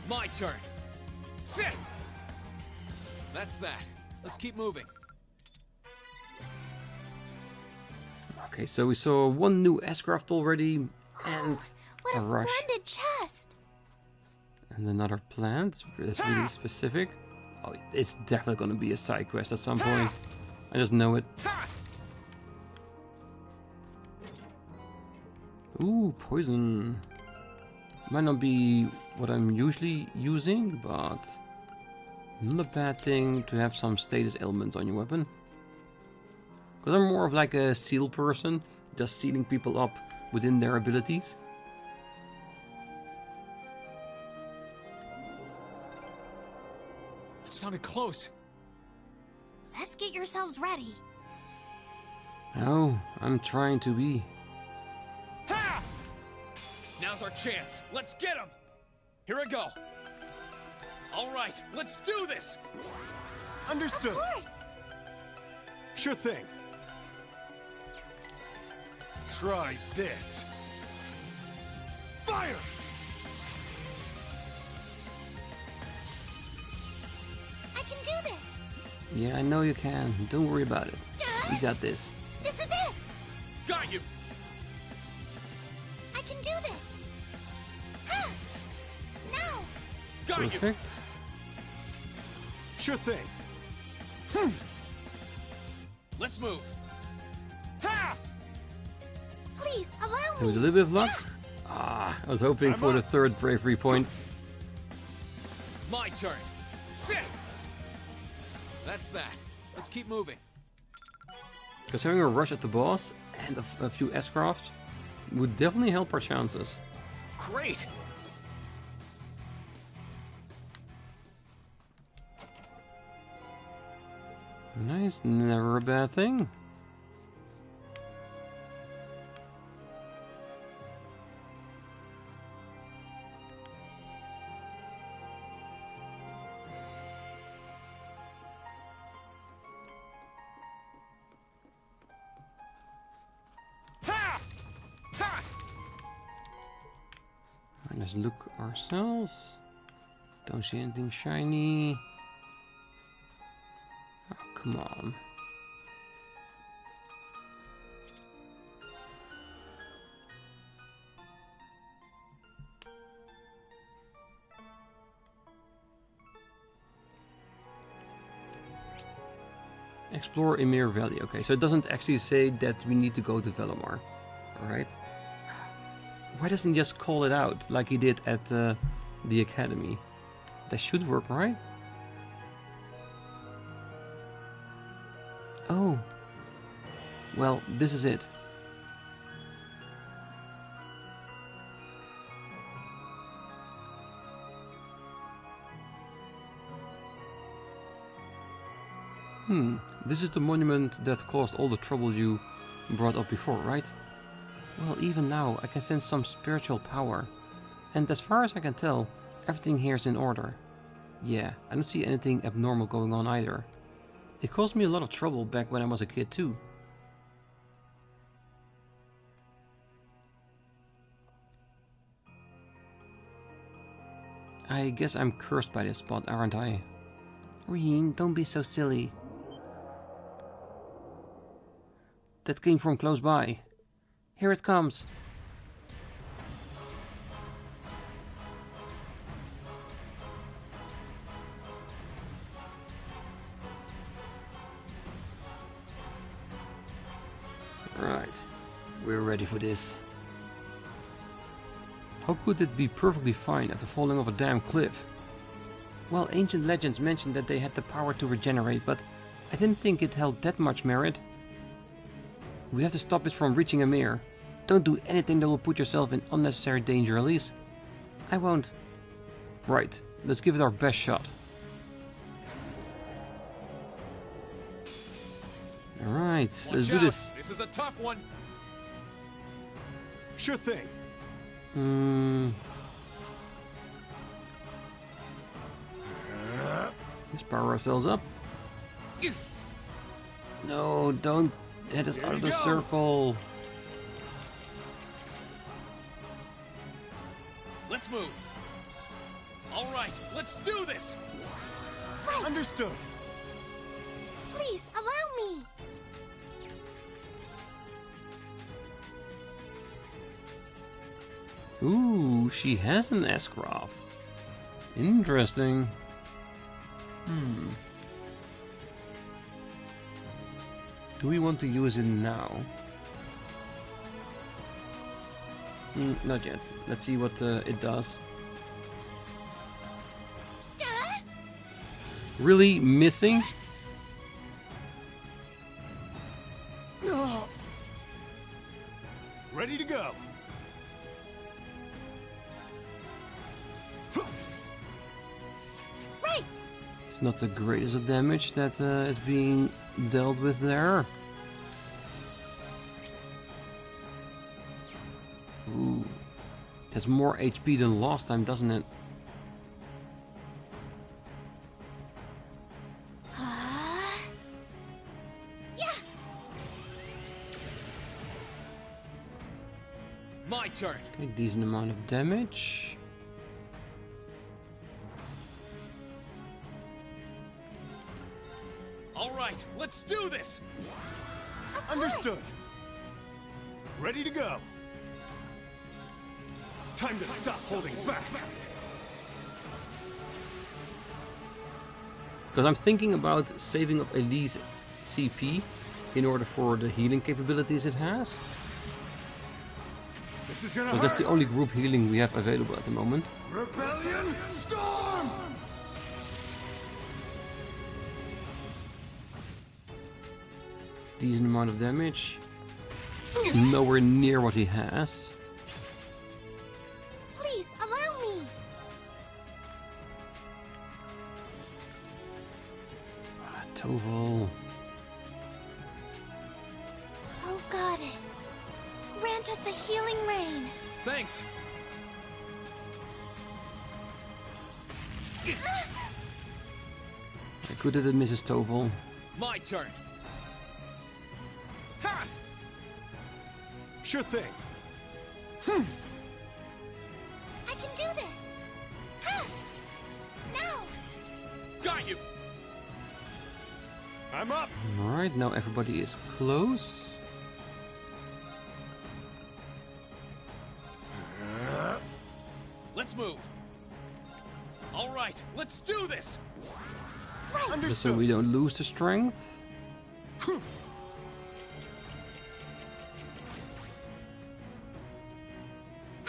[SPEAKER 4] My turn. Sit. That's that. Let's keep moving.
[SPEAKER 1] Okay, so we saw one new S-craft already, and
[SPEAKER 3] What
[SPEAKER 1] a
[SPEAKER 3] a
[SPEAKER 1] rush.
[SPEAKER 3] splendid chest!
[SPEAKER 1] And another plant that's really specific. Oh, it's definitely gonna be a side quest at some point. I just know it. Ooh, poison. Might not be what I'm usually using, but not a bad thing to have some status elements on your weapon. Because I'm more of like a seal person, just sealing people up within their abilities.
[SPEAKER 4] sounded close.
[SPEAKER 3] Let's get yourselves ready.
[SPEAKER 1] Oh, I'm trying to be.
[SPEAKER 4] Ha! Now's our chance. Let's get him. Here I go. All right, let's do this.
[SPEAKER 2] Understood.
[SPEAKER 3] Of course.
[SPEAKER 2] Sure thing. Try this. Fire!
[SPEAKER 3] I can do this.
[SPEAKER 1] Yeah, I know you can. Don't worry about it. We got this.
[SPEAKER 3] This is it.
[SPEAKER 4] Got you.
[SPEAKER 3] I can do this. Ha! Now.
[SPEAKER 4] Got you.
[SPEAKER 1] Perfect.
[SPEAKER 2] Sure thing.
[SPEAKER 4] Let's move. Ha!
[SPEAKER 3] Please allow
[SPEAKER 1] With a
[SPEAKER 3] me.
[SPEAKER 1] little bit of luck. Ah, I was hoping for the third bravery point.
[SPEAKER 4] My turn. Sit. That's that. Let's keep moving.
[SPEAKER 1] Because having a rush at the boss and a few S-craft would definitely help our chances.
[SPEAKER 4] Great.
[SPEAKER 1] Nice, never a bad thing.
[SPEAKER 4] Ha! Ha!
[SPEAKER 1] Let's look ourselves. Don't see anything shiny. Oh, come on. Explore Emir Valley. Okay, so it doesn't actually say that we need to go to Valimar. Alright. Why doesn't he just call it out like he did at the academy? That should work, right? Oh. Well, this is it. This is the monument that caused all the trouble you brought up before, right? Well, even now, I can sense some spiritual power. And as far as I can tell, everything here is in order. Yeah, I don't see anything abnormal going on either. It caused me a lot of trouble back when I was a kid too. I guess I'm cursed by this spot, aren't I? Rean, don't be so silly. That came from close by. Here it comes. Right, we're ready for this. How could it be perfectly fine after falling off a damn cliff? Well, ancient legends mentioned that they had the power to regenerate, but I didn't think it held that much merit. We have to stop it from reaching Emir. Don't do anything that will put yourself in unnecessary danger, Elise. I won't. Right, let's give it our best shot. Alright, let's do this.
[SPEAKER 4] This is a tough one.
[SPEAKER 2] Sure thing.
[SPEAKER 1] Let's power ourselves up. No, don't head us out of the circle.
[SPEAKER 4] Let's move. All right, let's do this.
[SPEAKER 2] Understood.
[SPEAKER 3] Please allow me.
[SPEAKER 1] Ooh, she has an S-craft. Interesting. Do we want to use it now? Not yet. Let's see what it does. Really missing?
[SPEAKER 2] Ready to go.
[SPEAKER 3] Right.
[SPEAKER 1] It's not the greatest of damage that is being dealt with there. Ooh. Has more HP than last time, doesn't it?
[SPEAKER 3] Yeah.
[SPEAKER 4] My turn.
[SPEAKER 1] Okay, decent amount of damage.
[SPEAKER 4] All right, let's do this.
[SPEAKER 2] Understood. Ready to go. Time to stop holding back.
[SPEAKER 1] Because I'm thinking about saving up Elise CP in order for the healing capabilities it has.
[SPEAKER 2] This is gonna
[SPEAKER 1] Because that's the only group healing we have available at the moment.
[SPEAKER 2] Rebellion storm.
[SPEAKER 1] Decent amount of damage. Nowhere near what he has.
[SPEAKER 3] Please allow me.
[SPEAKER 1] Toval.
[SPEAKER 3] Oh, goddess. Grant us a healing rain.
[SPEAKER 4] Thanks.
[SPEAKER 1] Good at it, Mrs. Toval.
[SPEAKER 4] My turn.
[SPEAKER 2] Ha! Sure thing.
[SPEAKER 3] I can do this. Ha! Now.
[SPEAKER 4] Got you.
[SPEAKER 2] I'm up.
[SPEAKER 1] Alright, now everybody is close.
[SPEAKER 4] Let's move. All right, let's do this.
[SPEAKER 1] Just so
[SPEAKER 2] Understood.
[SPEAKER 1] we don't lose the strength.
[SPEAKER 3] I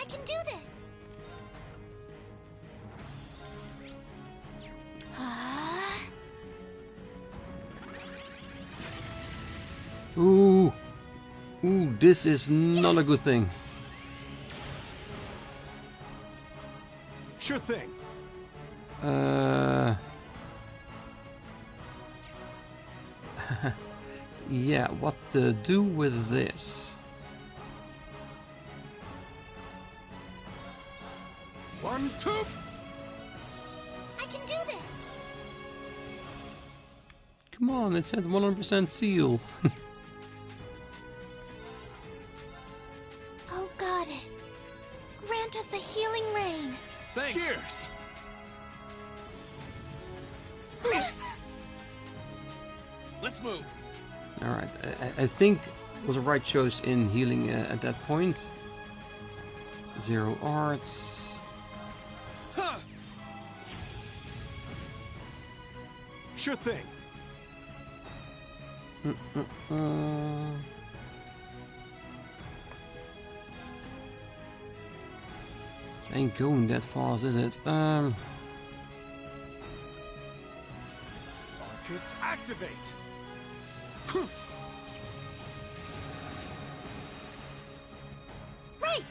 [SPEAKER 3] can do this.
[SPEAKER 1] Ooh. Ooh, this is not a good thing.
[SPEAKER 2] Sure thing.
[SPEAKER 1] Yeah, what to do with this?
[SPEAKER 2] 1, 2.
[SPEAKER 3] I can do this.
[SPEAKER 1] Come on, it said 100% seal.
[SPEAKER 3] Oh, goddess. Grant us a healing rain.
[SPEAKER 4] Thanks.
[SPEAKER 2] Cheers.
[SPEAKER 4] Let's move.
[SPEAKER 1] Alright, I think it was a right choice in healing at that point. 0 arts.
[SPEAKER 4] Huh.
[SPEAKER 2] Sure thing.
[SPEAKER 1] Ain't going that fast, is it?
[SPEAKER 2] Arcus activate.
[SPEAKER 3] Right.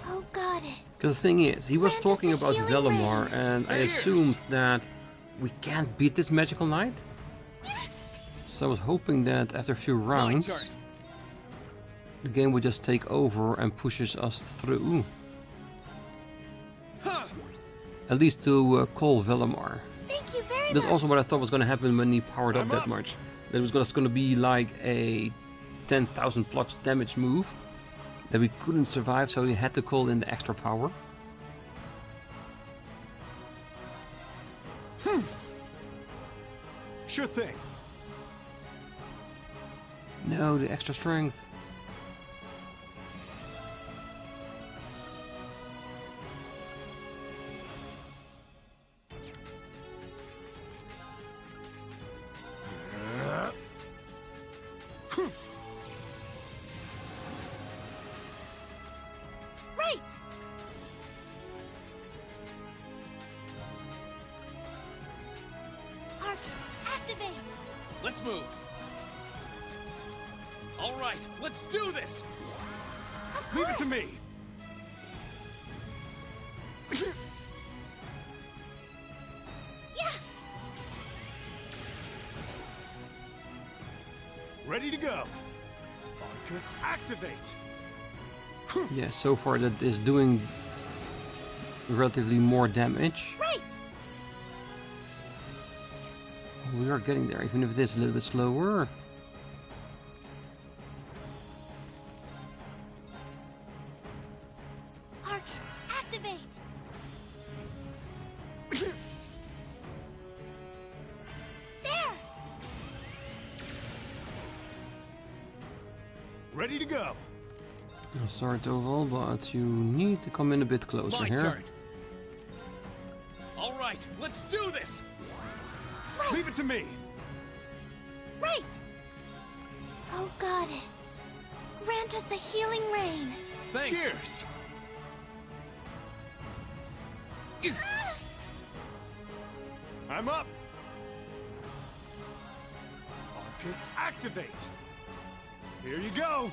[SPEAKER 3] Oh, goddess.
[SPEAKER 1] Because the thing is, he was
[SPEAKER 3] Grant us
[SPEAKER 1] talking
[SPEAKER 3] a
[SPEAKER 1] about
[SPEAKER 3] healing
[SPEAKER 1] Valimar,
[SPEAKER 3] rain.
[SPEAKER 1] and I
[SPEAKER 2] Cheers.
[SPEAKER 1] assumed that we can't beat this magical knight. So I was hoping that after a few
[SPEAKER 4] My
[SPEAKER 1] rounds,
[SPEAKER 4] turn.
[SPEAKER 1] the game would just take over and pushes us through.
[SPEAKER 4] Huh.
[SPEAKER 1] At least to call Valimar.
[SPEAKER 3] Thank you very
[SPEAKER 1] That's
[SPEAKER 3] much.
[SPEAKER 1] also what I thought was going to happen when he powered up
[SPEAKER 2] I'm
[SPEAKER 1] that
[SPEAKER 2] up.
[SPEAKER 1] much. That it was just going to be like a 10,000 plus damage move that we couldn't survive, so he had to call in the extra power.
[SPEAKER 2] Sure thing.
[SPEAKER 1] No, the extra strength.
[SPEAKER 3] Right. Arcus, activate.
[SPEAKER 4] Let's move. All right, let's do this.
[SPEAKER 3] Of
[SPEAKER 2] Leave it
[SPEAKER 3] course.
[SPEAKER 2] to me. Ready to go. Arcus, activate.
[SPEAKER 1] Yeah, so far that is doing relatively more damage.
[SPEAKER 3] Right!
[SPEAKER 1] We are getting there, even if it is a little bit slower.
[SPEAKER 3] Arcus, activate! There!
[SPEAKER 2] Ready to go.
[SPEAKER 1] Sorry, Toval, but you need to come in a bit closer
[SPEAKER 4] My
[SPEAKER 1] here.
[SPEAKER 4] turn. All right, let's do this.
[SPEAKER 2] Leave it to me.
[SPEAKER 3] Right! Oh, goddess. Grant us a healing rain.
[SPEAKER 4] Thanks.
[SPEAKER 2] Cheers. I'm up. Arcus, activate. Here you go.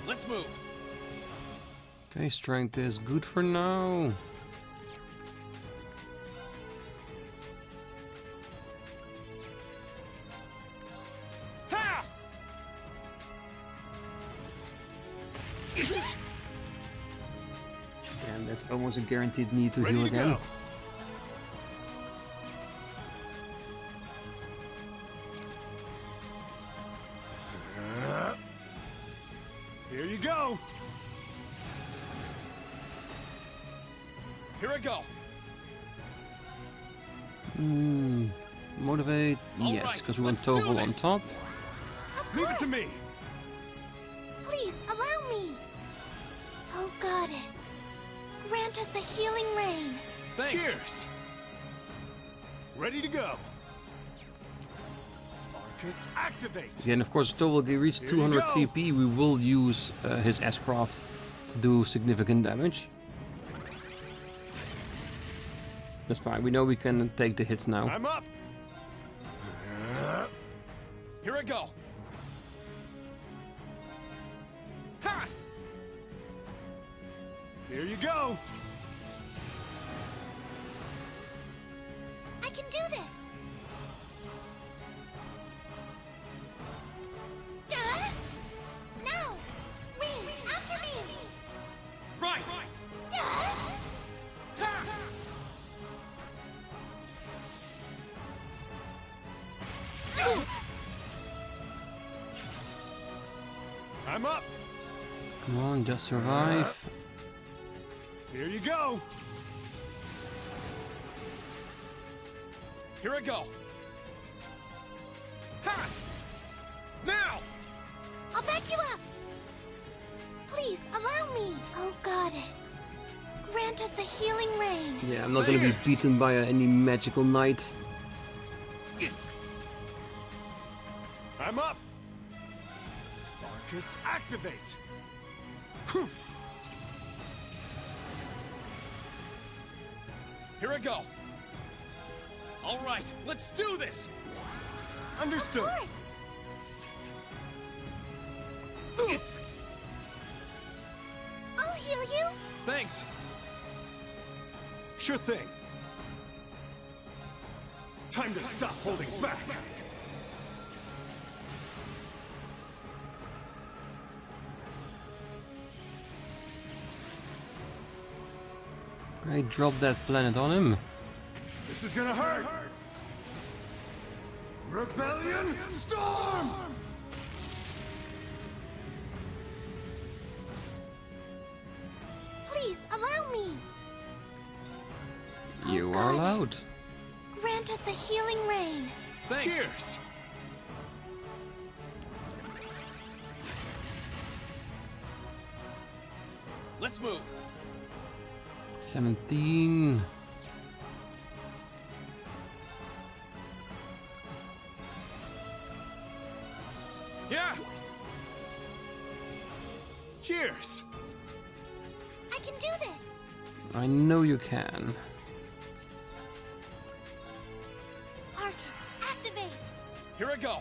[SPEAKER 4] Let's move.
[SPEAKER 1] Okay, strength is good for now.
[SPEAKER 2] Ha!
[SPEAKER 1] And that's almost a guaranteed need to
[SPEAKER 2] Ready
[SPEAKER 1] heal
[SPEAKER 2] to
[SPEAKER 1] again.
[SPEAKER 2] go. Here you go.
[SPEAKER 4] Here I go.
[SPEAKER 1] Motivate,
[SPEAKER 4] All
[SPEAKER 1] yes,
[SPEAKER 4] right,
[SPEAKER 1] because we want
[SPEAKER 4] let's do
[SPEAKER 1] Toval on
[SPEAKER 4] this.
[SPEAKER 1] top.
[SPEAKER 3] Of
[SPEAKER 2] Leave it to
[SPEAKER 3] course.
[SPEAKER 2] me.
[SPEAKER 3] Please, allow me. Oh, goddess. Grant us a healing rain.
[SPEAKER 4] Thanks.
[SPEAKER 2] Cheers. Ready to go. Arcus, activate.
[SPEAKER 1] Yeah, and of course, Toval reach
[SPEAKER 2] Here you
[SPEAKER 1] 200
[SPEAKER 2] go.
[SPEAKER 1] CP. We will use his S-Craft to do significant damage. That's fine. We know we can take the hits now.
[SPEAKER 2] I'm up.
[SPEAKER 4] Here I go. Ha!
[SPEAKER 2] Here you go.
[SPEAKER 3] I can do this. Now! Rean, after me!
[SPEAKER 4] Right. Ta!
[SPEAKER 2] I'm up.
[SPEAKER 1] Come on, just survive.
[SPEAKER 2] Here you go.
[SPEAKER 4] Here I go. Ha! Now!
[SPEAKER 3] I'll back you up! Please, allow me! Oh, goddess. Grant us a healing rain.
[SPEAKER 1] Yeah, I'm not gonna be beaten by any magical knight.
[SPEAKER 2] I'm up. Arcus, activate.
[SPEAKER 4] Here I go. All right, let's do this.
[SPEAKER 2] Understood.
[SPEAKER 3] Of course. I'll heal you.
[SPEAKER 4] Thanks.
[SPEAKER 2] Sure thing. Time to stop holding back.
[SPEAKER 1] Right, drop that planet on him.
[SPEAKER 2] This is gonna hurt. Rebellion Storm!
[SPEAKER 3] Please, allow me.
[SPEAKER 1] You
[SPEAKER 3] Oh,
[SPEAKER 1] are
[SPEAKER 3] goddess.
[SPEAKER 1] allowed.
[SPEAKER 3] Grant us a healing rain.
[SPEAKER 4] Thanks.
[SPEAKER 2] Cheers.
[SPEAKER 4] Let's move.
[SPEAKER 1] 17.
[SPEAKER 4] Yeah.
[SPEAKER 2] Cheers.
[SPEAKER 3] I can do this.
[SPEAKER 1] I know you can.
[SPEAKER 3] Arcus, activate.
[SPEAKER 4] Here I go.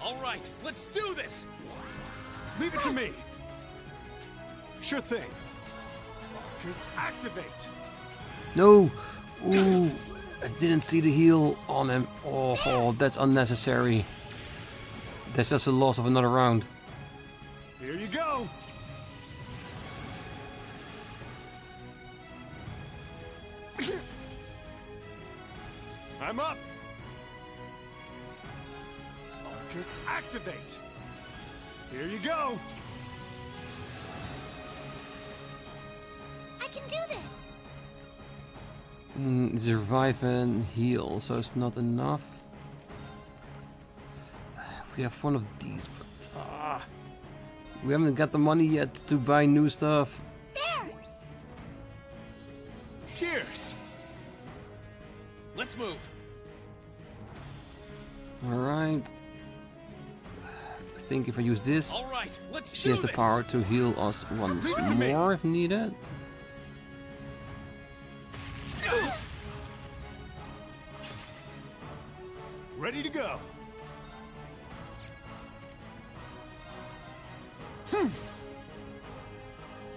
[SPEAKER 4] All right, let's do this.
[SPEAKER 2] Leave it to me. Sure thing. Arcus, activate.
[SPEAKER 1] No! Ooh! I didn't see the heal on him. Oh, that's unnecessary. That's just a loss of another round.
[SPEAKER 2] Here you go. I'm up. Arcus, activate. Here you go.
[SPEAKER 3] I can do this.
[SPEAKER 1] Survive and heal, so it's not enough. We have one of these, but we haven't got the money yet to buy new stuff.
[SPEAKER 3] There.
[SPEAKER 2] Cheers.
[SPEAKER 4] Let's move.
[SPEAKER 1] Alright. I think if I use this,
[SPEAKER 4] All right, let's
[SPEAKER 1] she
[SPEAKER 4] do
[SPEAKER 1] has the
[SPEAKER 4] this.
[SPEAKER 1] power to heal us once more if needed.
[SPEAKER 2] Ready to go.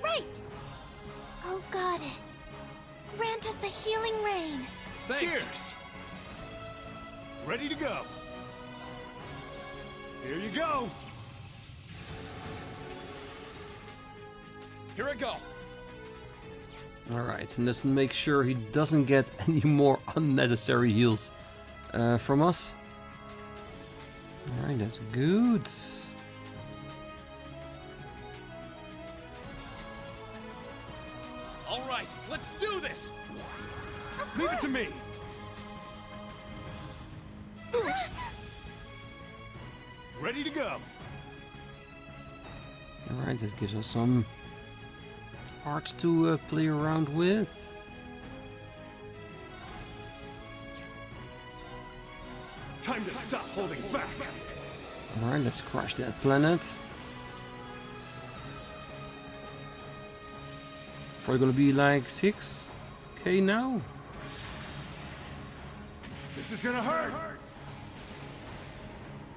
[SPEAKER 3] Right. Oh, goddess. Grant us a healing rain.
[SPEAKER 4] Thanks.
[SPEAKER 2] Cheers. Ready to go. Here you go.
[SPEAKER 4] Here I go.
[SPEAKER 1] Alright, and let's make sure he doesn't get any more unnecessary heals from us. Alright, that's good.
[SPEAKER 4] All right, let's do this.
[SPEAKER 2] Leave it to me. Ready to go.
[SPEAKER 1] Alright, that gives us some hearts to play around with.
[SPEAKER 2] Time to stop holding back.
[SPEAKER 1] Alright, let's crush that planet. Probably gonna be like 6k now.
[SPEAKER 2] This is gonna hurt.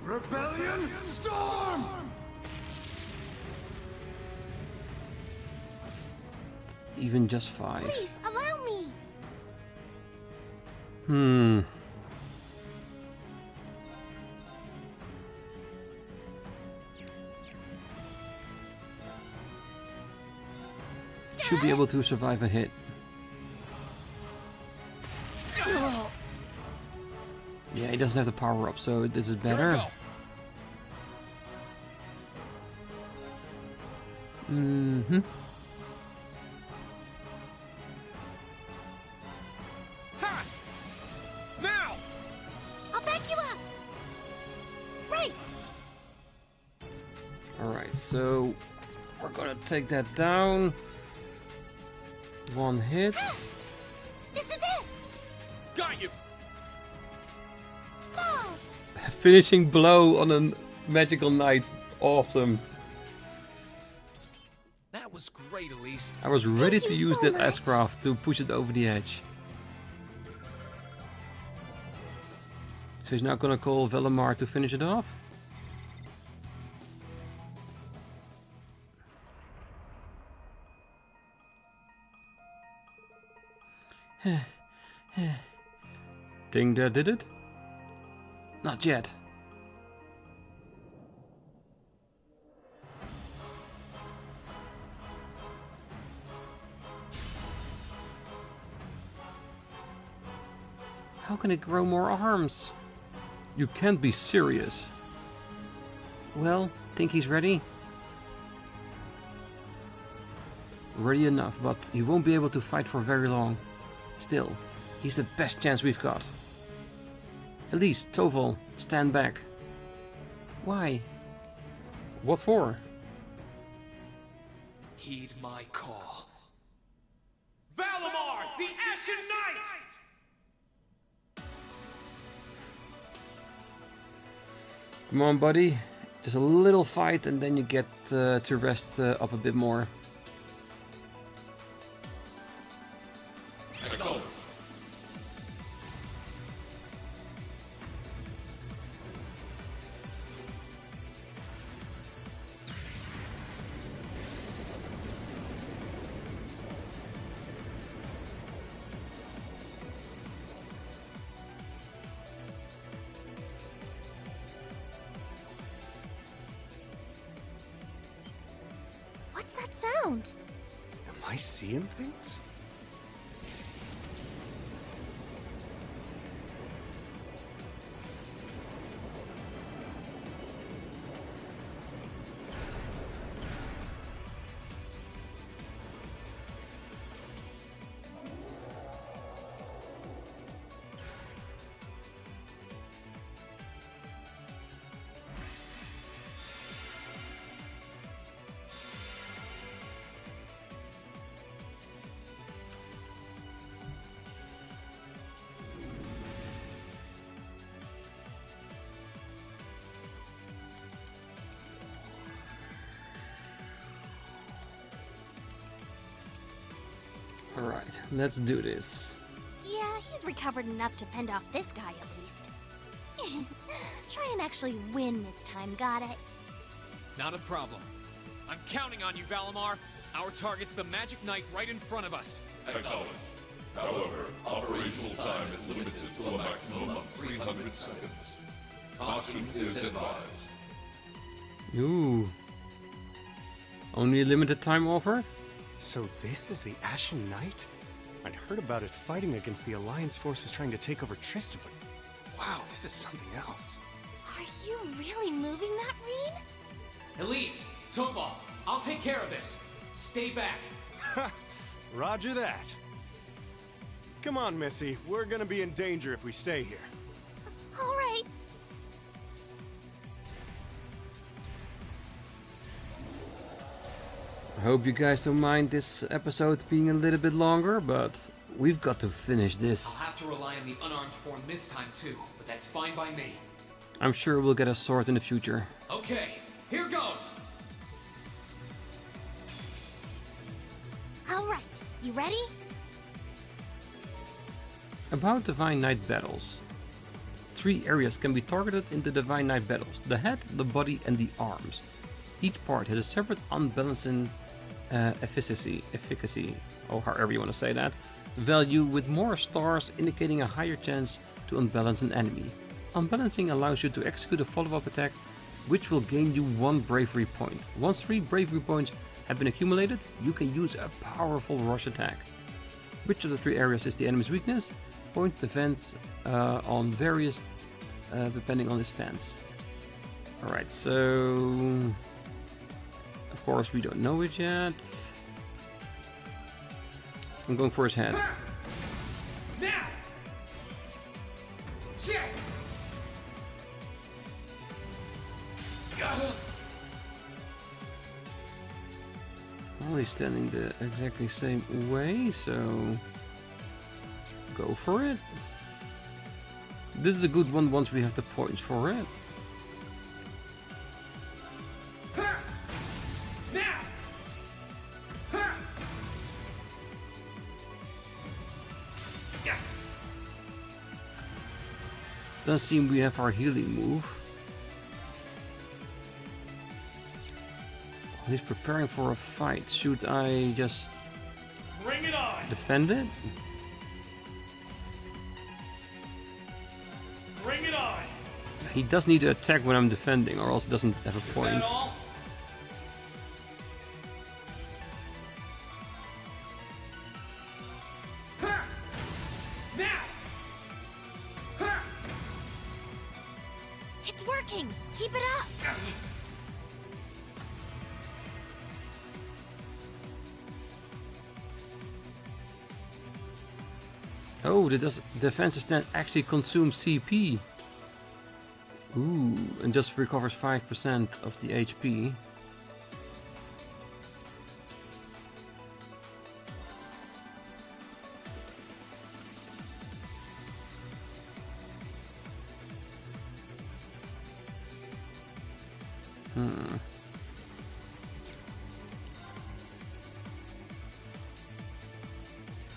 [SPEAKER 2] Rebellion storm.
[SPEAKER 1] Even just 5.
[SPEAKER 3] Please, allow me.
[SPEAKER 1] Should be able to survive a hit. Yeah, he doesn't have the power up, so this is
[SPEAKER 4] Here I
[SPEAKER 1] better.
[SPEAKER 4] go.
[SPEAKER 1] Mm-hmm.
[SPEAKER 4] Ha! Now!
[SPEAKER 3] I'll back you up. Right.
[SPEAKER 1] Alright, so we're gonna take that down. One hit.
[SPEAKER 3] This is it.
[SPEAKER 4] Got you.
[SPEAKER 3] Fall.
[SPEAKER 1] Finishing blow on a magical knight. Awesome.
[SPEAKER 4] That was great, Elise.
[SPEAKER 1] I was ready
[SPEAKER 3] Thank
[SPEAKER 1] to
[SPEAKER 3] you
[SPEAKER 1] use
[SPEAKER 3] so
[SPEAKER 1] that
[SPEAKER 3] much.
[SPEAKER 1] S-craft to push it over the edge. So he's now gonna call Valimar to finish it off. Think that did it? Not yet. How can it grow more arms? You can't be serious. Well, think he's ready? Ready enough, but he won't be able to fight for very long. Still, he's the best chance we've got. Elise, Toval, stand back. Why? What for?
[SPEAKER 4] Heed my call. Valimar, the Ashen Knight!
[SPEAKER 1] Come on, buddy. Just a little fight and then you get to rest up a bit more.
[SPEAKER 3] What's that sound?
[SPEAKER 2] Am I seeing things?
[SPEAKER 1] Alright, let's do this.
[SPEAKER 3] Yeah, he's recovered enough to fend off this guy at least. Try and actually win this time, got it?
[SPEAKER 4] Not a problem. I'm counting on you, Valimar. Our target's the Magic Knight right in front of us.
[SPEAKER 5] Acknowledged. However, operational time is limited to a maximum of 300 seconds. Caution is advised.
[SPEAKER 1] Ooh. Only a limited time offer?
[SPEAKER 2] So this is the Ashen Knight? I'd heard about it fighting against the Alliance forces trying to take over Trista, but wow, this is something else.
[SPEAKER 3] Are you really moving that, Rean?
[SPEAKER 4] Elise, Topal, I'll take care of this. Stay back.
[SPEAKER 2] Roger that. Come on, Missy. We're gonna be in danger if we stay here.
[SPEAKER 3] All right.
[SPEAKER 1] I hope you guys don't mind this episode being a little bit longer, but we've got to finish this.
[SPEAKER 4] I'll have to rely on the unarmed form this time too, but that's fine by me.
[SPEAKER 1] I'm sure we'll get a sword in the future.
[SPEAKER 4] Okay, here goes!
[SPEAKER 3] All right. You ready?
[SPEAKER 1] About Divine Knight battles. 3 areas can be targeted in the Divine Knight battles: the head, the body and the arms. Each part has a separate unbalancing efficacy, or however you want to say that, value, with more stars indicating a higher chance to unbalance an enemy. Unbalancing allows you to execute a follow-up attack, which will gain you 1 bravery point. Once 3 bravery points have been accumulated, you can use a powerful rush attack. Which of the 3 areas is the enemy's weakness? Point defense on various depending on his stance. Alright, so of course we don't know it yet. I'm going for his head.
[SPEAKER 4] Now! Check!
[SPEAKER 1] Well, he's standing the exactly same way, so go for it. This is a good one once we have the points for it. Doesn't seem we have our healing move. He's preparing for a fight. Should I just
[SPEAKER 4] Bring it on!
[SPEAKER 1] defend it?
[SPEAKER 4] Bring it on!
[SPEAKER 1] He does need to attack when I'm defending, or else he doesn't have a
[SPEAKER 4] Is
[SPEAKER 1] point.
[SPEAKER 4] that all? Now!
[SPEAKER 3] It's working. Keep it up.
[SPEAKER 1] Oh, the defensive stand actually consumes CP. Ooh, and just recovers 5% of the HP.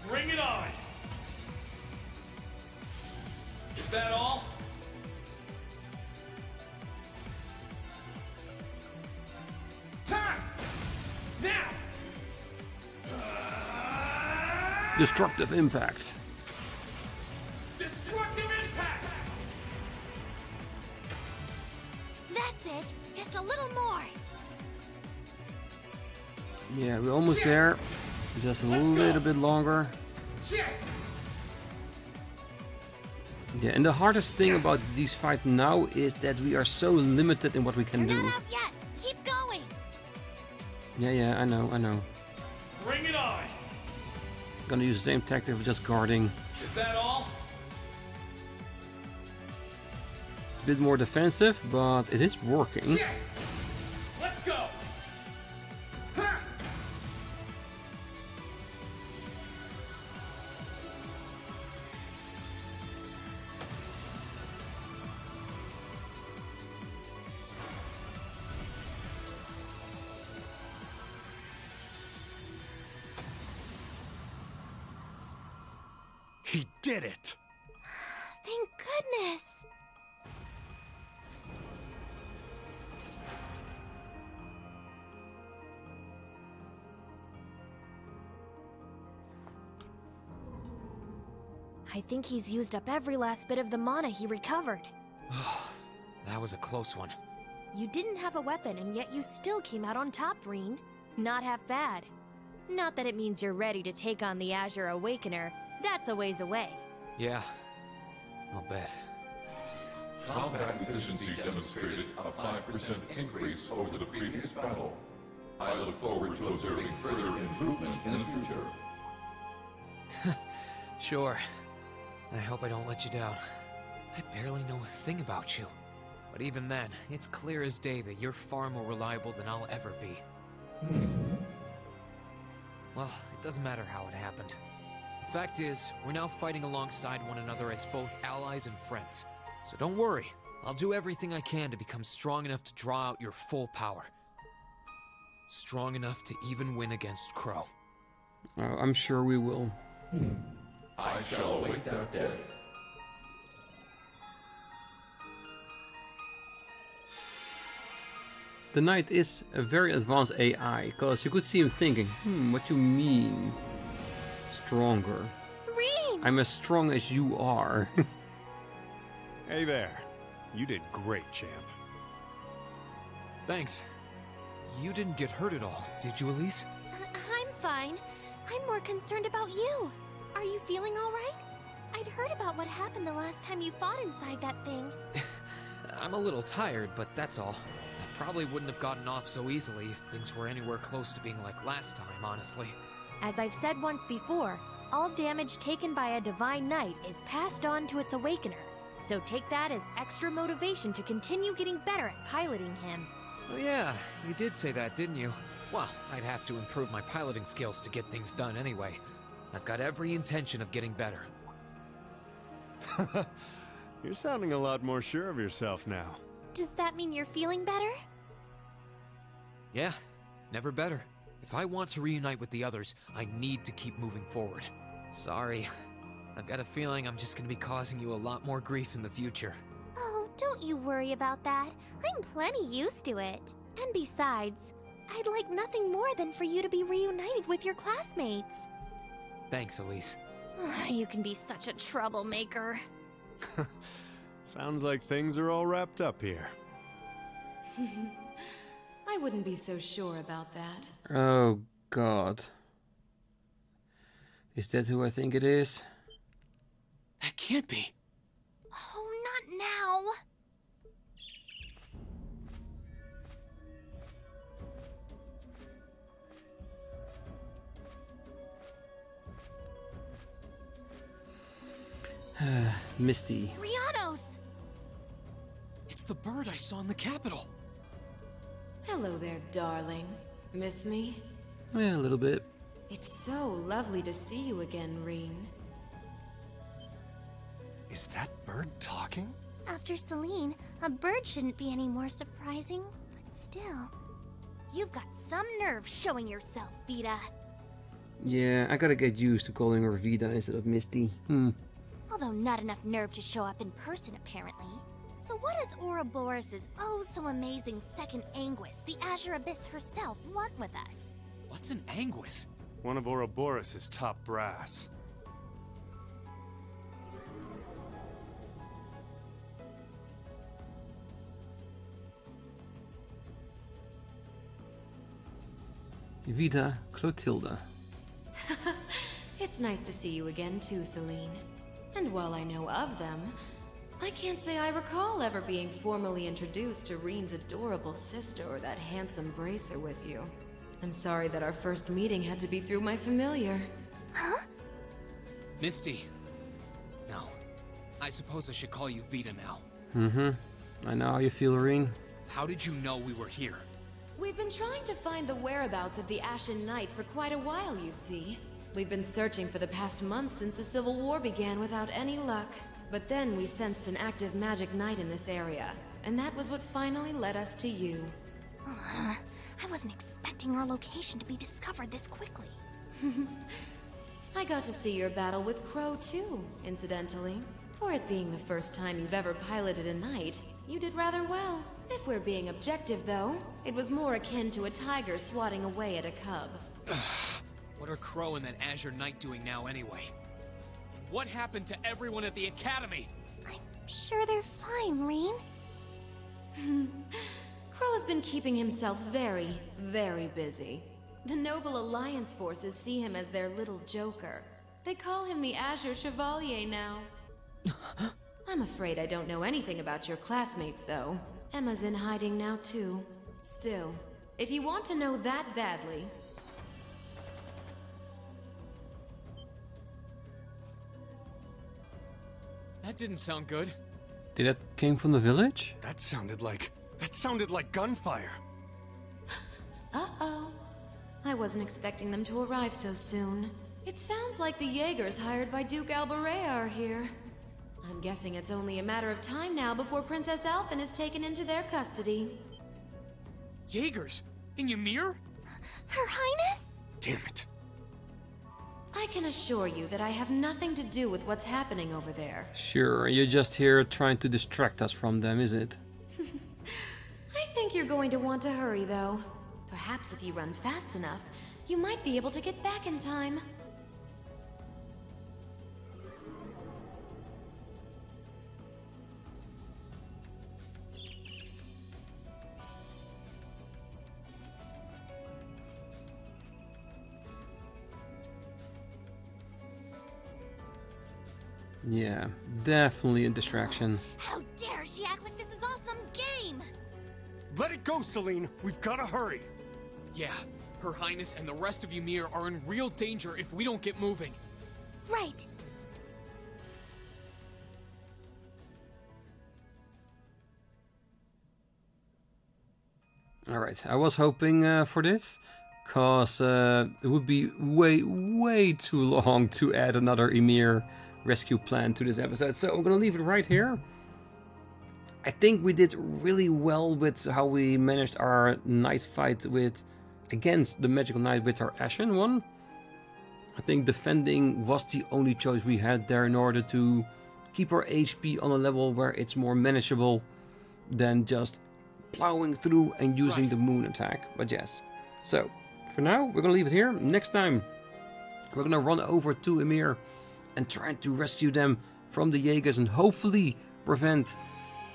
[SPEAKER 4] Bring it on! Is that all? Time! Now!
[SPEAKER 1] Destructive impact.
[SPEAKER 4] Destructive impact!
[SPEAKER 3] That's it. Just a little more.
[SPEAKER 1] Yeah, we're almost there. Just a little bit longer. Yeah, and the hardest thing about these fights now is that we are so limited in what we can
[SPEAKER 3] You're
[SPEAKER 1] do.
[SPEAKER 3] not out yet. Keep going.
[SPEAKER 1] Yeah, I know.
[SPEAKER 4] Bring it on!
[SPEAKER 1] Gonna use the same tactic of just guarding.
[SPEAKER 4] Is that all?
[SPEAKER 1] It's a bit more defensive, but it is working.
[SPEAKER 4] Let's go!
[SPEAKER 2] He did it!
[SPEAKER 3] Thank goodness. I think he's used up every last bit of the mana he recovered.
[SPEAKER 6] That was a close one.
[SPEAKER 3] You didn't have a weapon, and yet you still came out on top, Rean. Not half bad. Not that it means you're ready to take on the Azure Awakener. That's a ways away.
[SPEAKER 6] Yeah, I'll bet.
[SPEAKER 5] Combat efficiency demonstrated a 5% increase over the previous battle. I look forward to observing further improvement in the future.
[SPEAKER 6] Sure. I hope I don't let you down. I barely know a thing about you. But even then, it's clear as day that you're far more reliable than I'll ever be. Well, it doesn't matter how it happened. The fact is, we're now fighting alongside one another as both allies and friends. So don't worry, I'll do everything I can to become strong enough to draw out your full power. Strong enough to even win against Crow.
[SPEAKER 1] I'm sure we will.
[SPEAKER 5] I shall await that day.
[SPEAKER 1] The knight is a very advanced AI, because you could see him thinking, what you mean? Stronger.
[SPEAKER 3] Rean!
[SPEAKER 1] I'm as strong as you are.
[SPEAKER 2] Hey there. You did great, champ.
[SPEAKER 6] Thanks. You didn't get hurt at all, did you, Elise?
[SPEAKER 3] I'm fine. I'm more concerned about you. Are you feeling all right? I'd heard about what happened the last time you fought inside that thing.
[SPEAKER 6] I'm a little tired, but that's all. I probably wouldn't have gotten off so easily if things were anywhere close to being like last time, honestly.
[SPEAKER 3] As I've said once before, all damage taken by a divine knight is passed on to its awakener. So take that as extra motivation to continue getting better at piloting him.
[SPEAKER 6] Oh yeah, you did say that, didn't you? Well, I'd have to improve my piloting skills to get things done anyway. I've got every intention of getting better.
[SPEAKER 2] You're sounding a lot more sure of yourself now.
[SPEAKER 3] Does that mean you're feeling better?
[SPEAKER 6] Yeah, never better. If I want to reunite with the others, I need to keep moving forward. Sorry. I've got a feeling I'm just gonna be causing you a lot more grief in the future.
[SPEAKER 3] Oh, don't you worry about that. I'm plenty used to it. And besides, I'd like nothing more than for you to be reunited with your classmates.
[SPEAKER 6] Thanks, Elise.
[SPEAKER 3] You can be such a troublemaker.
[SPEAKER 2] Sounds like things are all wrapped up here.
[SPEAKER 7] I wouldn't be so sure about that.
[SPEAKER 1] Oh god. Is that who I think it is?
[SPEAKER 6] That can't be.
[SPEAKER 3] Oh, not now.
[SPEAKER 1] Misty.
[SPEAKER 3] Rianos!
[SPEAKER 6] It's the bird I saw in the capital.
[SPEAKER 7] Hello there, darling. Miss me?
[SPEAKER 1] Yeah, a little bit.
[SPEAKER 7] It's so lovely to see you again, Rean.
[SPEAKER 2] Is that bird talking?
[SPEAKER 3] After Celine, a bird shouldn't be any more surprising, but still. You've got some nerve showing yourself, Vita.
[SPEAKER 1] Yeah, I gotta get used to calling her Vida instead of Misty.
[SPEAKER 3] Although not enough nerve to show up in person, apparently. So what does Ouroboros' oh-so-amazing second Anguis, the Azure Abyss herself, want with us?
[SPEAKER 6] What's an Anguis?
[SPEAKER 2] One of Ouroboros' top brass.
[SPEAKER 1] Vida Clotilda.
[SPEAKER 7] It's nice to see you again too, Celine. And while I know of them, I can't say I recall ever being formally introduced to Rean's adorable sister or that handsome bracer with you. I'm sorry that our first meeting had to be through my familiar.
[SPEAKER 3] Huh?
[SPEAKER 6] Misty. No. I suppose I should call you Vida now.
[SPEAKER 1] Mm-hmm. I know how you feel, Rean.
[SPEAKER 6] How did you know we were here?
[SPEAKER 7] We've been trying to find the whereabouts of the Ashen Knight for quite a while, you see. We've been searching for the past month since the Civil War began without any luck. But then we sensed an active magic knight in this area, and that was what finally led us to you.
[SPEAKER 3] I wasn't expecting our location to be discovered this quickly.
[SPEAKER 7] I got to see your battle with Crow too, incidentally. For it being the first time you've ever piloted a knight, you did rather well. If we're being objective though, it was more akin to a tiger swatting away at a cub.
[SPEAKER 6] What are Crow and that Azure Knight doing now anyway? What happened to everyone at the Academy?
[SPEAKER 3] I'm sure they're fine, Rean.
[SPEAKER 7] Crow's been keeping himself very, very busy. The Noble Alliance forces see him as their little joker. They call him the Azure Chevalier now. I'm afraid I don't know anything about your classmates, though. Emma's in hiding now, too. Still, if you want to know that badly...
[SPEAKER 6] That didn't sound good.
[SPEAKER 1] Did that came from the village?
[SPEAKER 2] That sounded like gunfire.
[SPEAKER 7] Uh-oh. I wasn't expecting them to arrive so soon. It sounds like the Jaegers hired by Duke Alberea are here. I'm guessing it's only a matter of time now before Princess Alphen is taken into their custody.
[SPEAKER 6] Jaegers? In Ymir?
[SPEAKER 3] Her Highness?
[SPEAKER 2] Damn it.
[SPEAKER 7] I can assure you that I have nothing to do with what's happening over there.
[SPEAKER 1] Sure, you're just here trying to distract us from them, isn't it?
[SPEAKER 7] I think you're going to want to hurry, though. Perhaps if you run fast enough, you might be able to get back in time.
[SPEAKER 1] Yeah, definitely a distraction.
[SPEAKER 3] How dare she act like this is all some game!
[SPEAKER 2] Let it go, Celine. We've got to hurry.
[SPEAKER 6] Yeah, Her Highness and the rest of Ymir are in real danger if we don't get moving.
[SPEAKER 3] Right.
[SPEAKER 1] Alright, I was hoping for this, cause it would be way too long to add another Ymir rescue plan to this episode, so I'm gonna leave it right here. I think we did really well with how we managed our knight fight against the magical knight with our Ashen one. I think defending was the only choice we had there in order to keep our HP on a level where it's more manageable than just plowing through and using the moon attack. But yes, so for now we're gonna leave it here. Next time we're gonna run over to Ymir and try to rescue them from the Jaegers and hopefully prevent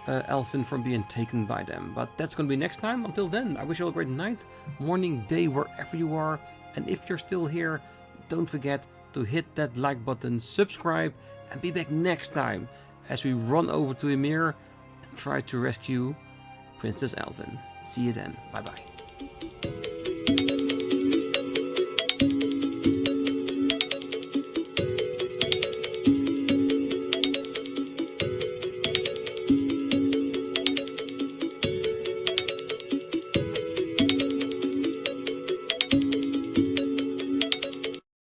[SPEAKER 1] Alphen from being taken by them. But that's gonna be next time. Until then, I wish you all a great night, morning, day, wherever you are. And if you're still here, don't forget to hit that like button, subscribe, and be back next time as we run over to Ymir and try to rescue Princess Alphen. See you then. Bye bye.